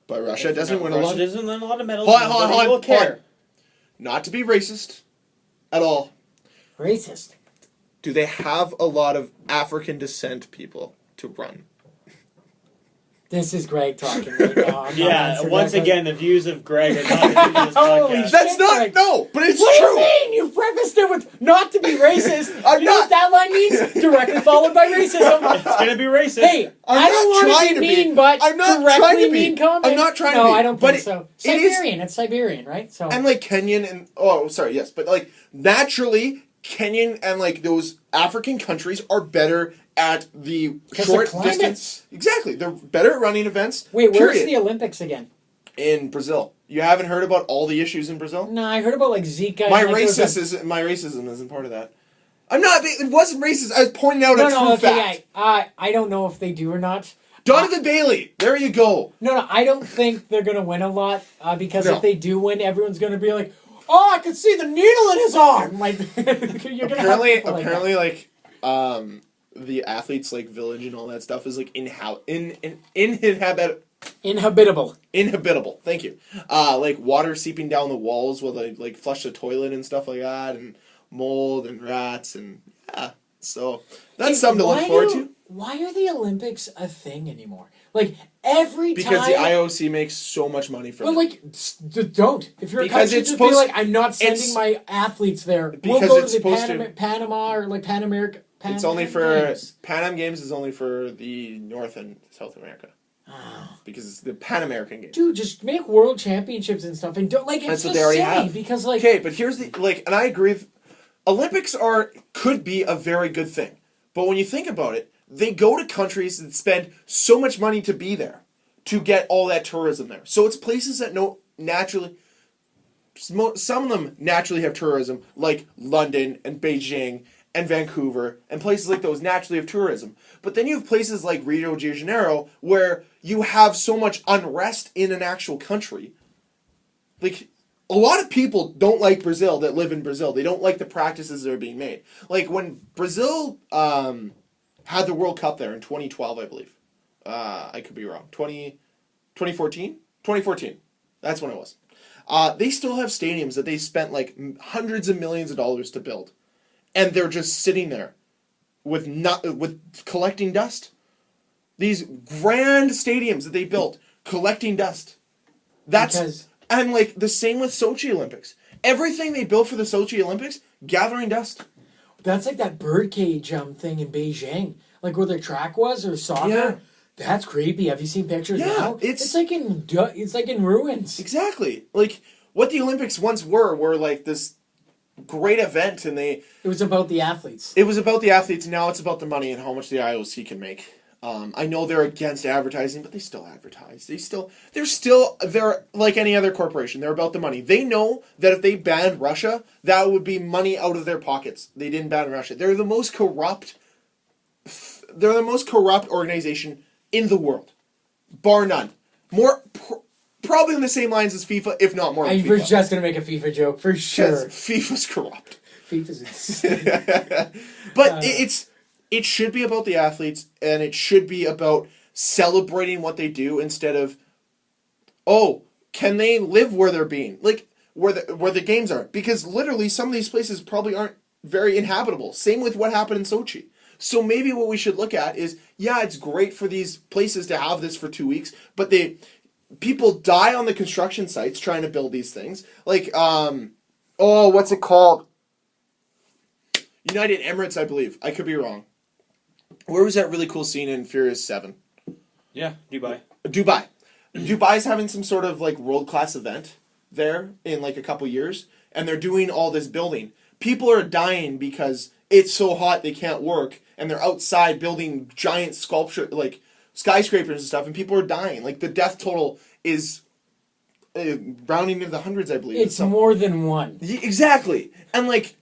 But Russia doesn't win a lot. Russia doesn't win a lot of medals. Hold on, Nobody will care. Not to be racist at all. Racist. Do they have a lot of African descent people to run? This is Greg talking right now. I'm not Yeah, answering once that again, the views of Greg are not the views of this Holy podcast. shit. That's not Greg. no, but it's What do true. you mean? You prefaced it with not to be racist. I'm You know not. what that line means? Directly followed by racism. It's gonna be racist. Hey, I'm I don't not want trying to to be be. mean, but I'm not directly trying to be. mean comment. I'm not trying to No, be. I don't But think so. it is- Siberian. It's Siberian, right? So And Kenyan and yes, but naturally Kenyan and those African countries are better at the 'Cause short the climate. distance. Exactly. They're better at running events. Wait, where's period. the Olympics again? In Brazil. You haven't heard about all the issues in Brazil? No, I heard about like Zika. My and, like, there was racism isn't part of that. I'm not. It wasn't racist. I was pointing out a true fact. I don't know if they do or not. Donovan Bailey. There you go. No, I don't think they're gonna win a lot because No. if they do win, everyone's gonna be like, "Oh, I can see the needle in his arm." Like you're gonna have people Apparently, the athletes like village and all that stuff is like inhabitable. Thank you. Like water seeping down the walls while they like flush the toilet and stuff like that, and mold and rats and so that's something to look forward to. Why are the Olympics a thing anymore? Like every time Because the IOC makes so much money from it. Well, like don't. If you're Because a country, it's just be supposed- like, I'm not sending it's- my athletes there. Because We'll go it's to the supposed to- Panama or like Pan America. It's only for Pan Am Games is only for the North and South America. Because it's the Pan American Games. Dude, just make world championships and stuff, and don't like it's That's what just they already silly have. because like Okay, but here's the and I agree. Olympics could be a very good thing, but when you think about it, they go to countries that spend so much money to be there, to get all that tourism there. So it's places that some of them naturally have tourism, like London and Beijing and Vancouver, and places like those naturally have tourism. But then you have places like Rio de Janeiro, where you have so much unrest in an actual country. Like, a lot of people don't like Brazil that live in Brazil. They don't like the practices that are being made. Like, when Brazil had the World Cup there in 2012, I believe. I could be wrong. 2014? 2014. That's when it was. They still have stadiums that they spent, like, hundreds of millions of dollars to build. And they're just sitting there with collecting dust. These grand stadiums that they built, collecting dust. And like the same with Sochi Olympics. Everything they built for the Sochi Olympics, gathering dust. that's like that birdcage thing in Beijing, like where the track was or soccer. Yeah. That's creepy. Have you seen pictures Yeah, now? It's like in ruins. Exactly. Like what the Olympics once were like this great event, and it was about the athletes. It was about the athletes, and now it's about the money and how much the IOC can make. I know they're against advertising, but they still advertise. They're like any other corporation. They're about the money. They know that if they banned Russia, that would be money out of their pockets. They didn't ban Russia. They're the most corrupt organization in the world, bar none. Probably on the same lines as FIFA, if not more. I than was FIFA. just gonna make a FIFA joke for sure. FIFA's corrupt. FIFA's insane. But it should be about the athletes, and it should be about celebrating what they do instead of, can they live where they're being, like where the games are? Because literally some of these places probably aren't very inhabitable. Same with what happened in Sochi. So maybe what we should look at is, it's great for these places to have this for 2 weeks, but people die on the construction sites trying to build these things. Like, what's it called? United Emirates, I believe. I could be wrong. Where was that really cool scene in Furious 7? Yeah, Dubai. Dubai's having some sort of like world-class event there in like a couple years, and they're doing all this building. People are dying because it's so hot they can't work, and they're outside building giant sculpture, like skyscrapers and stuff, and people are dying. Like the death total is rounding into the hundreds, I believe. It's more than one. Exactly. And like,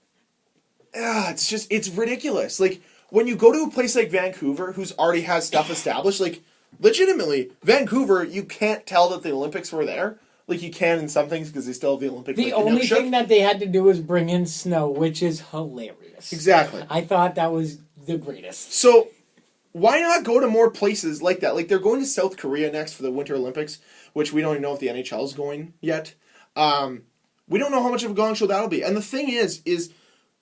it's ridiculous. Like, when you go to a place like Vancouver, who's already has stuff established, like, legitimately, Vancouver, you can't tell that the Olympics were there. Like, you can in some things because they still have the Olympic. The only thing that they had to do was bring in snow, which is hilarious. Exactly. I thought that was the greatest. So, why not go to more places like that? Like, they're going to South Korea next for the Winter Olympics, which we don't even know if the NHL is going yet. We don't know how much of a gong show that'll be. And the thing is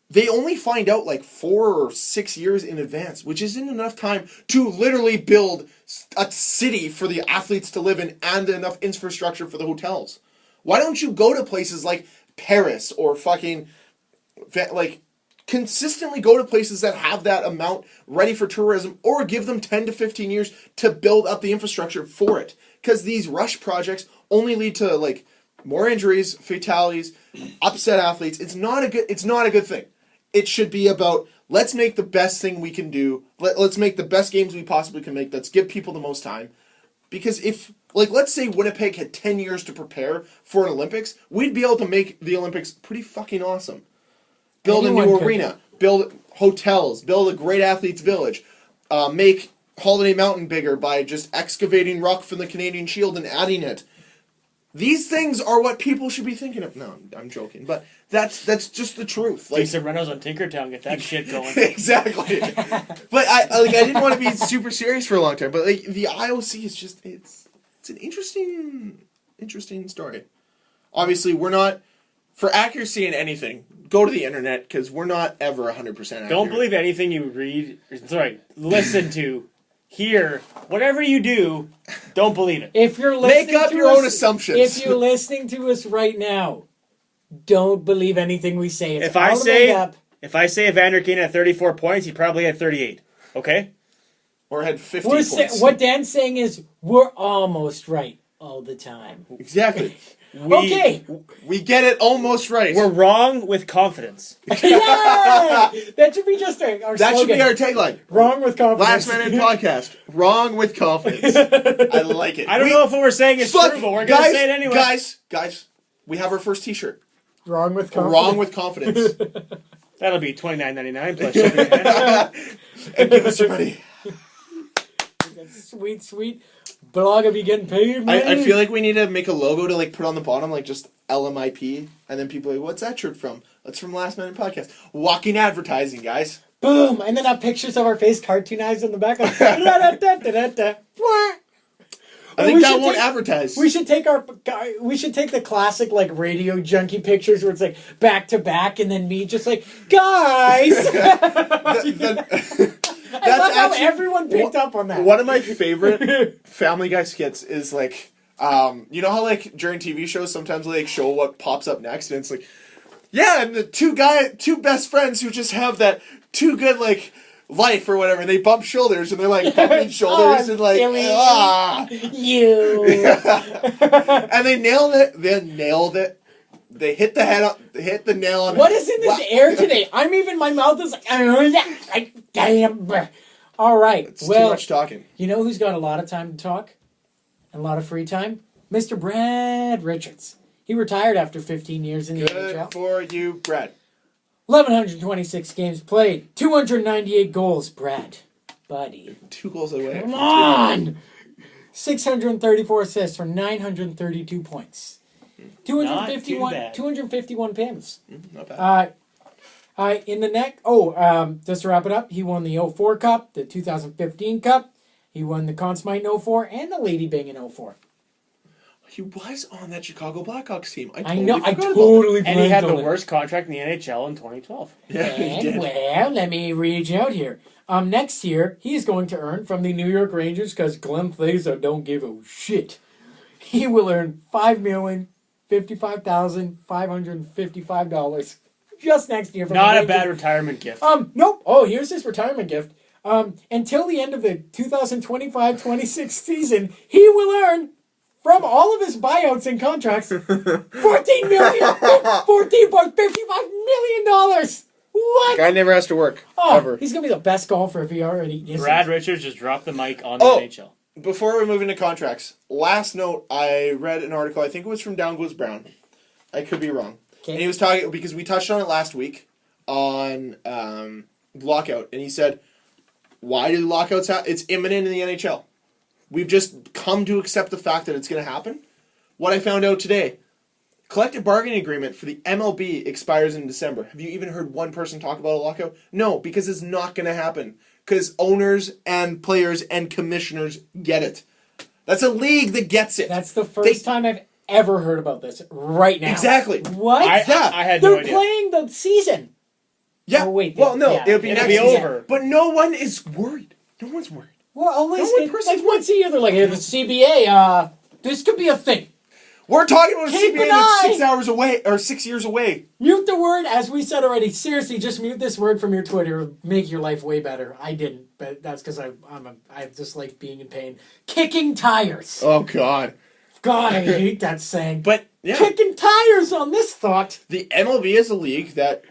they only find out like 4 or 6 years in advance, which isn't enough time to literally build a city for the athletes to live in and enough infrastructure for the hotels. Why don't you go to places like Paris or fucking, like, consistently go to places that have that amount ready for tourism, or give them 10 to 15 years to build up the infrastructure for it? Because these rush projects only lead to like more injuries, fatalities, upset athletes. It's not a good thing. It should be about let's make the best thing we can do. Let's make the best games we possibly can make. Let's give people the most time. Because if, like, let's say Winnipeg had 10 years to prepare for an Olympics, we'd be able to make the Olympics pretty fucking awesome. Build Anyone a new could. arena, build hotels, build a great athletes village, make Holiday Mountain bigger by just excavating rock from the Canadian Shield and adding it. These things are what people should be thinking of. No, I'm joking, but that's just the truth. Like some Reynolds on Tinkertown, get that shit going. Exactly. But I didn't want to be super serious for a long time. But like the IOC is just it's an interesting story. Obviously, we're not for accuracy in anything. Go to the internet because we're not ever 100% accurate. Don't believe anything you read. Sorry, listen to. Hear, whatever you do, don't believe it. If you're listening Make up to your us, own assumptions. If you're listening to us right now, don't believe anything we say. It's If I all say made up. Evander Kane had 34 points, he probably had 38. Okay? Or had 50 We're points. what Dan's saying is we're almost right all the time. Exactly. Okay. We get it almost right. We're wrong with confidence. Yeah! That should be just our That should slogan. be our tagline. Wrong with confidence. Last Man In Podcast. Wrong with confidence. I like it. I don't know if what we're saying is Fuck, true, but we're going to say it anyway. Guys, we have our first T-shirt. Wrong with confidence. Wrong with confidence. That'll be $29.99 plus shipping. And give us your money. Sweet. Blog will be getting paid, man. I feel like we need to make a logo to like put on the bottom, like just LMIP, and then people are like, what's that shirt from? That's from Last Man In Podcast. Walking advertising, guys. Boom! And then have pictures of our face cartoonized on the back. Like, da-da-da-da-da-da. I think that won't advertise. We should take the classic like radio junkie pictures where it's like back to back, and then me just like guys. I love how everyone picked up on that. One of my favorite Family Guy skits is like, you know how like during TV shows sometimes they like show what pops up next, and it's like, yeah, and the two best friends who just have that too good like life or whatever, and they bump shoulders and they're like bumping shoulders and like you. And they nailed it. They hit the nail on. What is in this air today? My mouth is like, damn. All right. It's too much talking. You know who's got a lot of time to talk and a lot of free time? Mr. Brad Richards. He retired after 15 years in the Good NHL. for you, Brad. 1,126 games played. 298 goals, Brad. Buddy. 2 goals away. Come on! 634 assists for 932 points. 251 PIMs. Not bad. In the neck. Just to wrap it up, he won the 04 Cup, the 2015 Cup. He won the Conn Smythe in 04 and the Lady Byng in 04. He was on that Chicago Blackhawks team. I know. I forgot about totally And he had blanked the on it. worst contract in the NHL in 2012. that. Yeah, he And, did. well, let me read you out here. Next year, he's going to earn from the New York Rangers because Glenn Thaser don't give a shit. He will earn $5,055,555 just next year. From Not the a bad Rangers. retirement gift. Nope. Oh, here's his retirement gift. Until the end of the 2025-26 season, he will earn from all of his buyouts and contracts $14.55 million. What? Guy never has to work. Oh, Ever. he's gonna be the best golfer if he already isn't. Brad Richards just dropped the mic on the Oh. NHL. Before we move into contracts, last note, I read an article, I think it was from Down Goes Brown. I could be wrong. Okay. And he was talking, because we touched on it last week, on lockout, and he said, why do lockouts happen? It's imminent in the NHL. We've just come to accept the fact that it's going to happen. What I found out today, collective bargaining agreement for the MLB expires in December. Have you even heard one person talk about a lockout? No, because it's not going to happen. Because owners and players and commissioners get it. That's a league that gets it. That's the first time I've ever heard about this right now. Exactly. What? I had no They're idea. playing the season. Yeah. Oh, wait, well, no, yeah, it'll be it'll next be season. over. But no one is worried. No one's worried. Well, always No one person's like once a year they're like, hey, the CBA, this could be a thing. We're talking about a Keep CBA an that's eye. 6 hours away, or 6 years away. Mute the word, as we said already. Seriously, just mute this word from your Twitter. It'll make your life way better. I didn't, but that's because I just like being in pain. Kicking tires. Oh, God. God, I hate that saying. But, yeah. Kicking tires on this thought. The MLB is a league that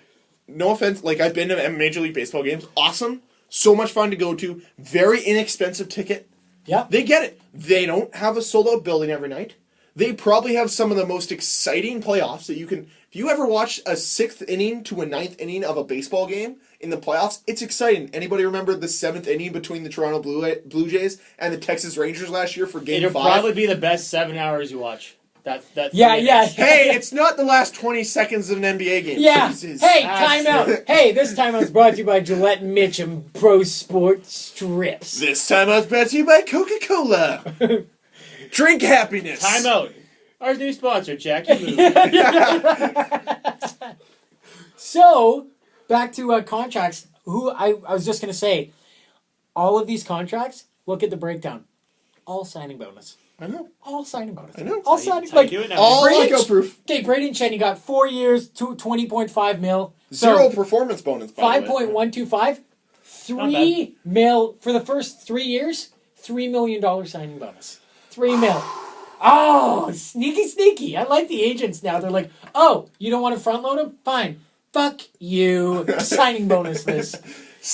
no offense, like I've been to Major League Baseball games. Awesome. So much fun to go to. Very inexpensive ticket. Yeah. They get it. They don't have a sold-out building every night. They probably have some of the most exciting playoffs that you can... If you ever watch a 6th inning to a 9th inning of a baseball game in the playoffs, it's exciting. Anybody remember the 7th inning between the Toronto Blue Jays and the Texas Rangers last year for Game 5? It'll probably be the best 7 hours you watch. That Yeah, yeah. Hey, it's not the last 20 seconds of an NBA game. Yeah. Jesus. Hey, timeout. Hey, this timeout's brought to you by Gillette and Mitchum Pro Sport Strips. This time I was brought to you by Coca-Cola. Drink happiness. Time out. Our new sponsor, Jackie Moo. So, back to contracts. I was just going to say, all of these contracts, look at the breakdown. All signing bonus. I know. All signing bonus. I know. All That's how signing you like do it now. All Brady- lockout proof. Okay, Brady and Cheney got 4 years, 20.5 mil. Zero performance bonus, by the way. 5.125. Not 3 mil for the first 3 years. $3 million signing bonus. 3 mil. Oh, sneaky. I like the agents now. They're like, oh, you don't want to front load them? Fine. Fuck you. Signing bonus this.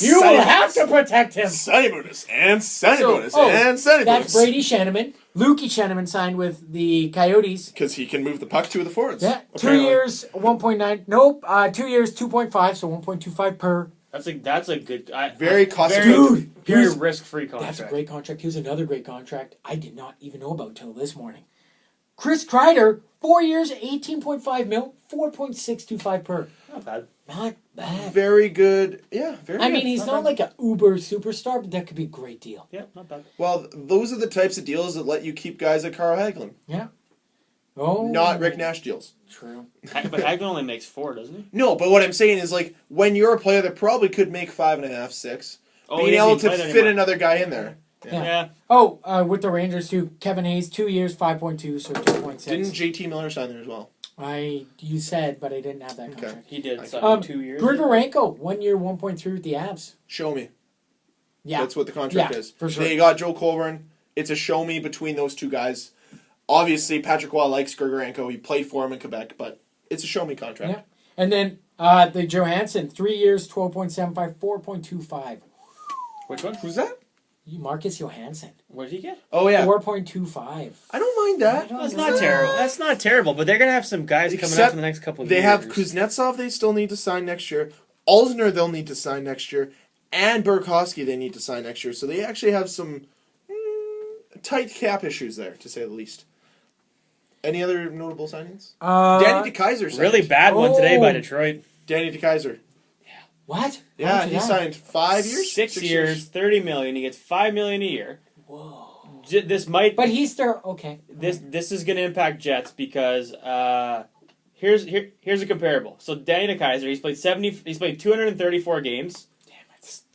You will have to protect him. Signing bonus and signing bonus oh, and signing That's bonus. Brady Shenaman. Lukey Shenaman signed with the Coyotes. Because he can move the puck to the forwards. Yeah, 2 apparently. years, 1.9. Nope, 2 years, 2.5, so 1.25 per. That's a good... Very cost Dude, Very here's- risk-free contract. That's a great contract. Here's another great contract I did not even know about till this morning. Chris Kreider, 4 years, 18.5 mil, 4.625 per. Not bad. Not bad. Very good. Yeah, very I good. mean, he's not like an uber superstar, but that could be a great deal. Yeah, not bad. Well, those are the types of deals that let you keep guys like Carl Hagelin. Yeah. Oh. Not Rick Nash deals. True. But Hagelin only makes 4, doesn't he? No, but what I'm saying is, like, when you're a player that probably could make 5.5, 6, Oh, being he able doesn't to play that fit anymore. another guy in there. Yeah. Yeah. Oh, with the Rangers too, Kevin Hayes, 2 years, 5.2, so 2.6. Didn't JT Miller sign there as well? You said, but I didn't have that contract. He did Okay. something 2 years. Grigorenko, 1 year, 1.3 with the Avs. Show me. Yeah. That's what the contract Yeah, is. for sure. They got Joe Colburn. It's a show me between those two guys. Obviously, Patrick Waugh likes Grigorenko. He played for him in Quebec, but it's a show me contract. Yeah. And then the Johansson, 3 years, 12.75, 4.25. Which one? Who's that? Marcus Johansson, What did he get? Oh, yeah. 4.25. I don't mind that. That's not terrible. That's not terrible, but they're going to have some guys coming Except up in the next couple of They years. have Kuznetsov they still need to sign next year. Alzner they'll need to sign next year. And Burakovsky they need to sign next year. So they actually have some tight cap issues there, to say the least. Any other notable signings? Danny DeKeyser signed. Really bad one today by Oh. Detroit. Danny DeKeyser. What? Yeah, How'd you he that? signed 5 years? 6 years, $30 million. He gets $5 million a year. Whoa. This might. But he's there. Okay. This is going to impact Jets because here's a comparable. So Danny DeKeyser, he's played 234 games,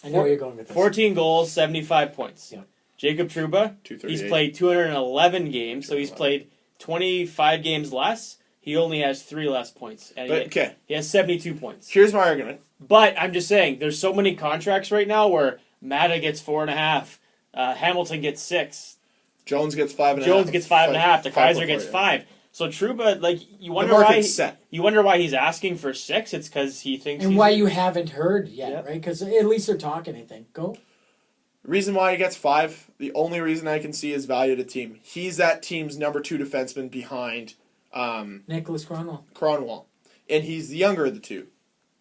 I know where you're going with this. 14 goals, 75 points. Yeah. Jacob Trouba, 238. he's played 211 games, so he's played 25 games less. He only has 3 less points. And But, okay, he has 72 points. here's my argument. But I'm just saying, there's so many contracts right now where Matta gets 4.5, Hamilton gets 6, Jones gets 5.5. Jones gets 5.5, DeKeyser 5.4, gets yeah. 5. So Trouba, like you The wonder why market's set. he's asking for 6. It's because he thinks. And he's why you haven't heard yet, Yep. right? Because at least they're talking, I think. Go. Reason why he gets 5, the only reason I can see is value to team. He's that team's number 2 defenseman behind Nicholas Cronwell. Cronwall. And he's the younger of the two.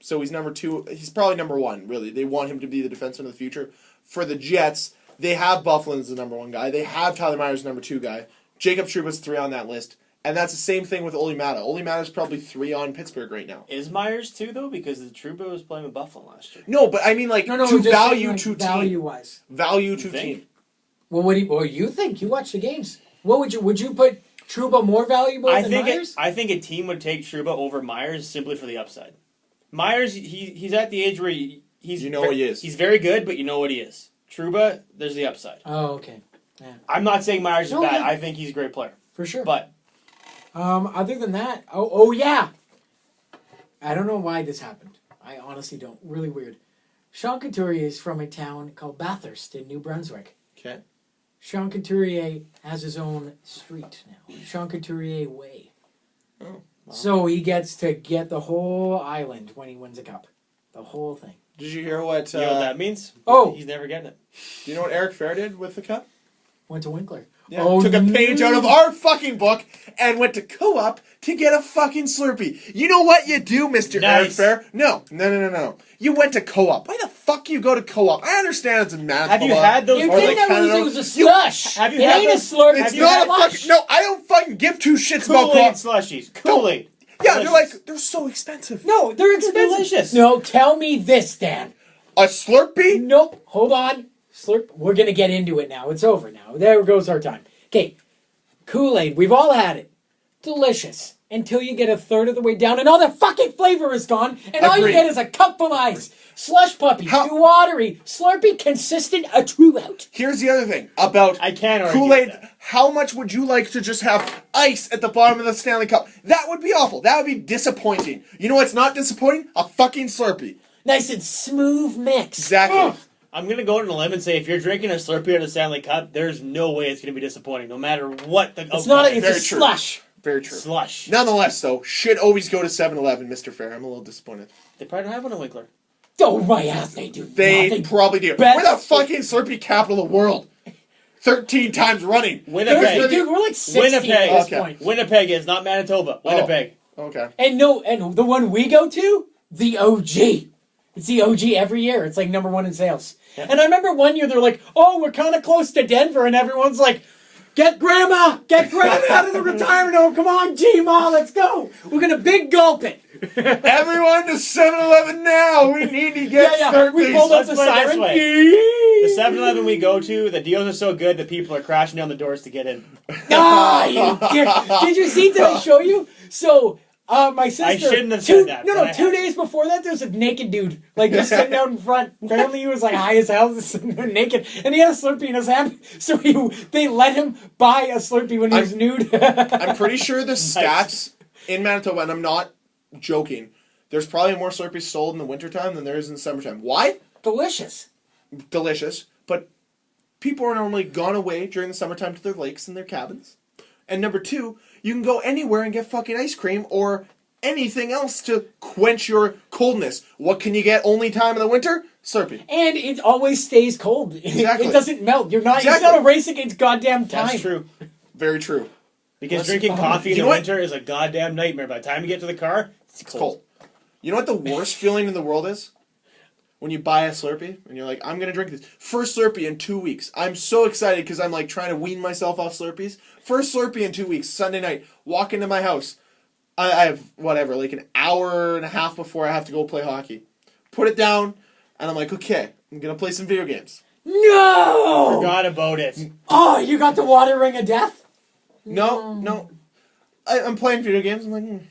So he's number 2. He's probably number 1, really. They want him to be the defenseman of the future. For the Jets, they have Bufflin as the number 1 guy. They have Tyler Myers number 2 guy. Jacob Trouba's 3 on that list. And that's the same thing with Oli Mata. Oli Mata's probably 3 on Pittsburgh right now. Is Myers too though? Because the Trouba was playing with Buffalo last year. No, but I mean like No, to just value saying, to like, team. value-wise. Value to You think? team. Well, what do you think? You watch the games. What would you put Trouba more valuable I than think Myers? I think a team would take Trouba over Myers simply for the upside. Myers, he's at the age where he's You know what he is. He's very good, but you know what he is. Trouba, there's the upside. Oh, okay. Yeah, I'm not saying Myers is No, bad. yeah. I think he's a great player. for sure. But Other than that, oh yeah. I don't know why this happened. I honestly don't. Really weird. Sean Couturier is from a town called Bathurst in New Brunswick. Okay. Sean Couturier has his own street now. Sean Couturier Way. Oh. So he gets to get the whole island when he wins a cup. The whole thing. Did you hear what? You know what that means? Oh. He's never getting it. Do you know what Eric Fair did with the cup? Went to Winkler. Yeah, took a page out of our fucking book and went to Co-op to get a fucking Slurpee. You know what you do, Mr. Eric Nice. Fair? No. You went to Co-op. Why the fuck you go to Co-op? I understand it's a Manitoba. Have you had those? You Or think like that Canada. it was a slush. have you it had ain't a those- slurp. It's Have you not had a fucking... No, I don't fucking give two shits about Kool-Aid Co-op. slushies. Kool-Aid. Yeah, they're Delicious. like, they're so expensive. No, they're expensive. delicious. No, tell me this, Dan. A Slurpee? Nope. Hold on. Slurp. We're going to get into it now. It's over now. There goes our time. Okay. Kool-Aid. We've all had it. Delicious. Until you get a third of the way down and all the fucking flavor is gone. And all you Agreed. get is a cup of ice. Slush puppy. How- Too watery. Slurpee consistent. A true out. Here's the other thing about I can't argue Kool-Aid. with that. How much would you like to just have ice at the bottom of the Stanley Cup? That would be awful. That would be disappointing. You know what's not disappointing? A fucking Slurpee. Nice and smooth mix. Exactly. Ugh. I'm going to go on a limb and say if you're drinking a Slurpee out of the Stanley Cup, there's no way it's going to be disappointing, no matter what the It's not. outcome is. It's a Very true. slush. Very true. Slush. Nonetheless, though, should always go to 7-Eleven, Mr. Fair. I'm a little disappointed. They probably don't have one in Winkler. Oh my ass, they do. They nothing. probably do. bet- We're the fucking Slurpee capital of the world. 13 times running. Winnipeg. Dude, we're like 16 Winnipeg. at this Okay. point. Winnipeg is not Manitoba. Winnipeg. Okay. And the one we go to, the OG. It's the OG every year. It's like number one in sales. And I remember one year they're like, "Oh, we're kind of close to Denver," and everyone's like, get grandma out of the retirement home. Come on, G-Ma, let's go. We're gonna big gulp it." Everyone to 7-Eleven now. We need to get We Slurpees. pulled up the Let's put it this siren. way. The 7-Eleven we go to, the deals are so good that people are crashing down the doors to get in. Ah, did you see? Did I show you? So, my sister. I shouldn't have said that, No, but I 2 have. days before that, there was a naked dude, like just sitting out in front. Apparently, he was like high as hell, just sitting there naked, and he had a Slurpee in his hand. So they let him buy a Slurpee when he was nude. I'm pretty sure the stats in Manitoba, and I'm not joking, there's probably more Slurpees sold in the wintertime than there is in the summertime. Why? Delicious. Delicious. But people are normally gone away during the summertime to their lakes and their cabins. And number two, you can go anywhere and get fucking ice cream or anything else to quench your coldness. What can you get only time in the winter? Slurpee. And it always stays cold. Exactly. It doesn't melt. You're not. Exactly. It's not a race against goddamn time. That's true. Very true. Because drinking coffee in You the know what? winter is a goddamn nightmare. By the time you get to the car, it's It's cold. cold. You know what the worst feeling in the world is? When you buy a Slurpee and you're like, I'm going to drink this. First Slurpee in 2 weeks. I'm so excited because I'm like trying to wean myself off Slurpees. First Slurpee in 2 weeks, Sunday night. Walk into my house. I have, whatever, like an hour and a half before I have to go play hockey. Put it down, and I'm like, okay, I'm going to play some video games. No. Forgot about it. Oh, you got the water ring of death. No. I'm playing video games. I'm like,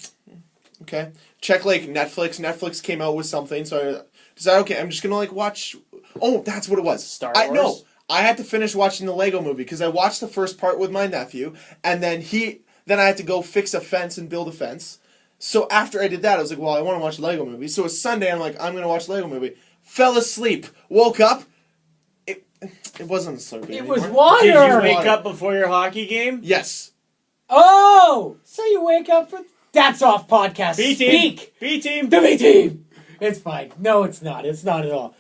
okay. Check like Netflix. Netflix came out with something, so I decided, okay, I'm just gonna like watch. Oh, that's what it was. Star No, Wars? I had to finish watching the Lego Movie because I watched the first part with my nephew, and then I had to go fix a fence and build a fence. So after I did that, I was like, well, I want to watch Lego Movie. So it's Sunday. I'm like, I'm gonna watch Lego Movie. Fell asleep. Woke up. It wasn't a Slurpee It anymore. was water. Did you wake Water. up before your hockey game? Yes. Oh, so you wake up for that's off podcast. B team. Speak. B team. The B team. It's fine. No, it's not. It's not at all.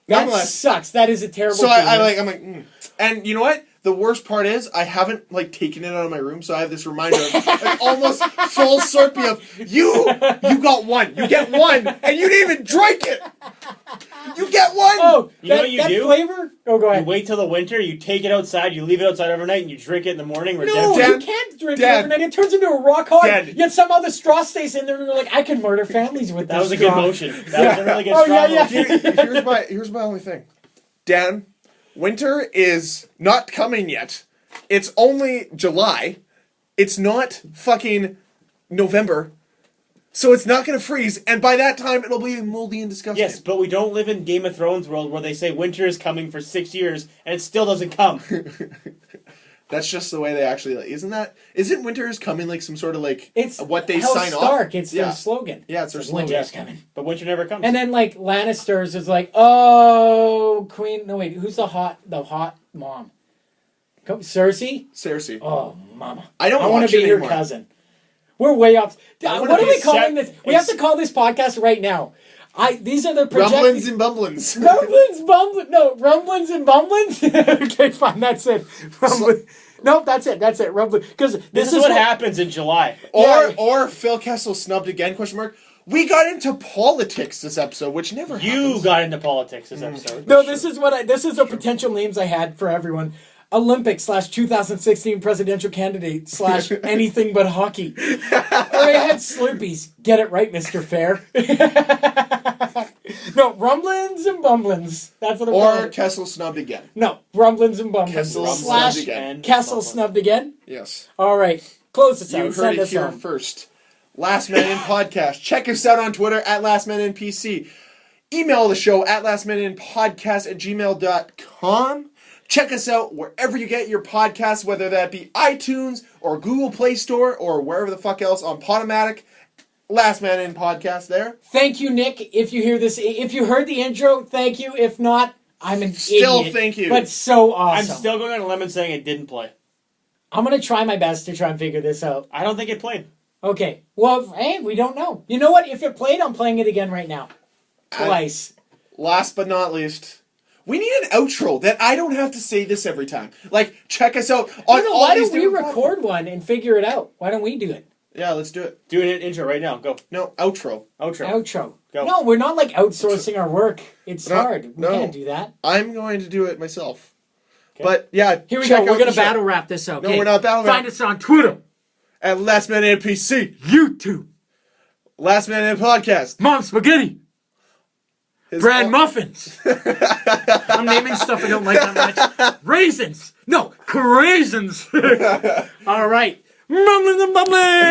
That Nonetheless. sucks. That is a terrible. So feeling. I'm like, and you know what? The worst part is I haven't like taken it out of my room, so I have this reminder of like, almost full Slurpee of you got one, you get one, and you didn't even drink it. You get one. Oh, You know that, what you that do? flavor? Oh, go You ahead. wait till the winter, you take it outside, you leave it outside overnight, and you drink it in the morning. We're No, dead. you Dad, can't drink Dad. it overnight. It turns into a rock hard. Dad. Yet some other straw stays in there, and you're like, I can murder families with That this was a good straw. motion. That was a really good Oh, straw yeah, yeah. motion. Here's my only thing, Dan. Winter is not coming yet. It's only July. It's not fucking November. So it's not going to freeze, and by that time it'll be moldy and disgusting. Yes, but we don't live in Game of Thrones world where they say winter is coming for 6 years and it still doesn't come. That's just the way they actually. Isn't winter is coming like some sort of like It's what they Hell sign Stark. off? It's their slogan. Yeah, it's their Like, slogan. Winter's coming. But winter never comes. And then like Lannisters is like, oh, Queen. No wait, who's the hot mom? Cersei. Cersei. Oh, mama. I don't want watch to be it her anymore. cousin. We're way off. I What wanna are we be calling set- this? We have to call this podcast right now. These are the Rumblins projected... and Bumblins. Rumblins Bumblins. No, Rumblins and Bumblins. Okay, fine. That's it. Nope, that's it. That's it. Rumblins. Because This is what happens in July. Or Phil Kessel snubbed again, question mark. We got into politics this episode, which never happens. You got into politics this episode. No, this is the potential names I had for everyone. Olympic/2016 presidential candidate / anything but hockey. Or I had Slurpees. Get it right, Mr. Fair. No, Rumblins and Bumblins. That's what I'm Or calling it. Kessel snubbed again. No, Rumblins and Bumblins. Kessel Slash snubbed again. Kessel snubbed again. Yes. All right. Close us out. You heard Send it us here on. first. Last Man In Podcast. Check us out on Twitter at LastManInPC. Email the show at lastmaninpodcast@gmail.com. Check us out wherever you get your podcasts, whether that be iTunes or Google Play Store or wherever the fuck else on Podomatic. Last Man In Podcast there. Thank you, Nick. If you hear this, if you heard the intro, thank you. If not, I'm an Still idiot. thank you. But so I'm awesome. still going on a limb and saying it didn't play. I'm going to try my best to try and figure this out. I don't think it played. Okay. Well, hey, we don't know. You know what? If it played, I'm playing it again right now. Twice. Last but not least, we need an outro that I don't have to say this every time. Like, check us out on all Why these don't we different record platforms. one and figure it out? Why don't we do it? Yeah, let's do it. Do an intro right now. Go. No, outro. Outro. Go. No, we're not like outsourcing our work. It's No, hard. We no. can't do that. I'm going to do it myself. But yeah, Here we check go. We're out going the to show battle wrap this out. No, we're not battle wrap. Find us on Twitter, at Last Man In PC, YouTube, Last Man In Podcast. Mom Spaghetti, His Brand own- Muffins. I'm naming stuff I don't like that much. Raisins. No, craisins. All right. Rumblins and Bumblins.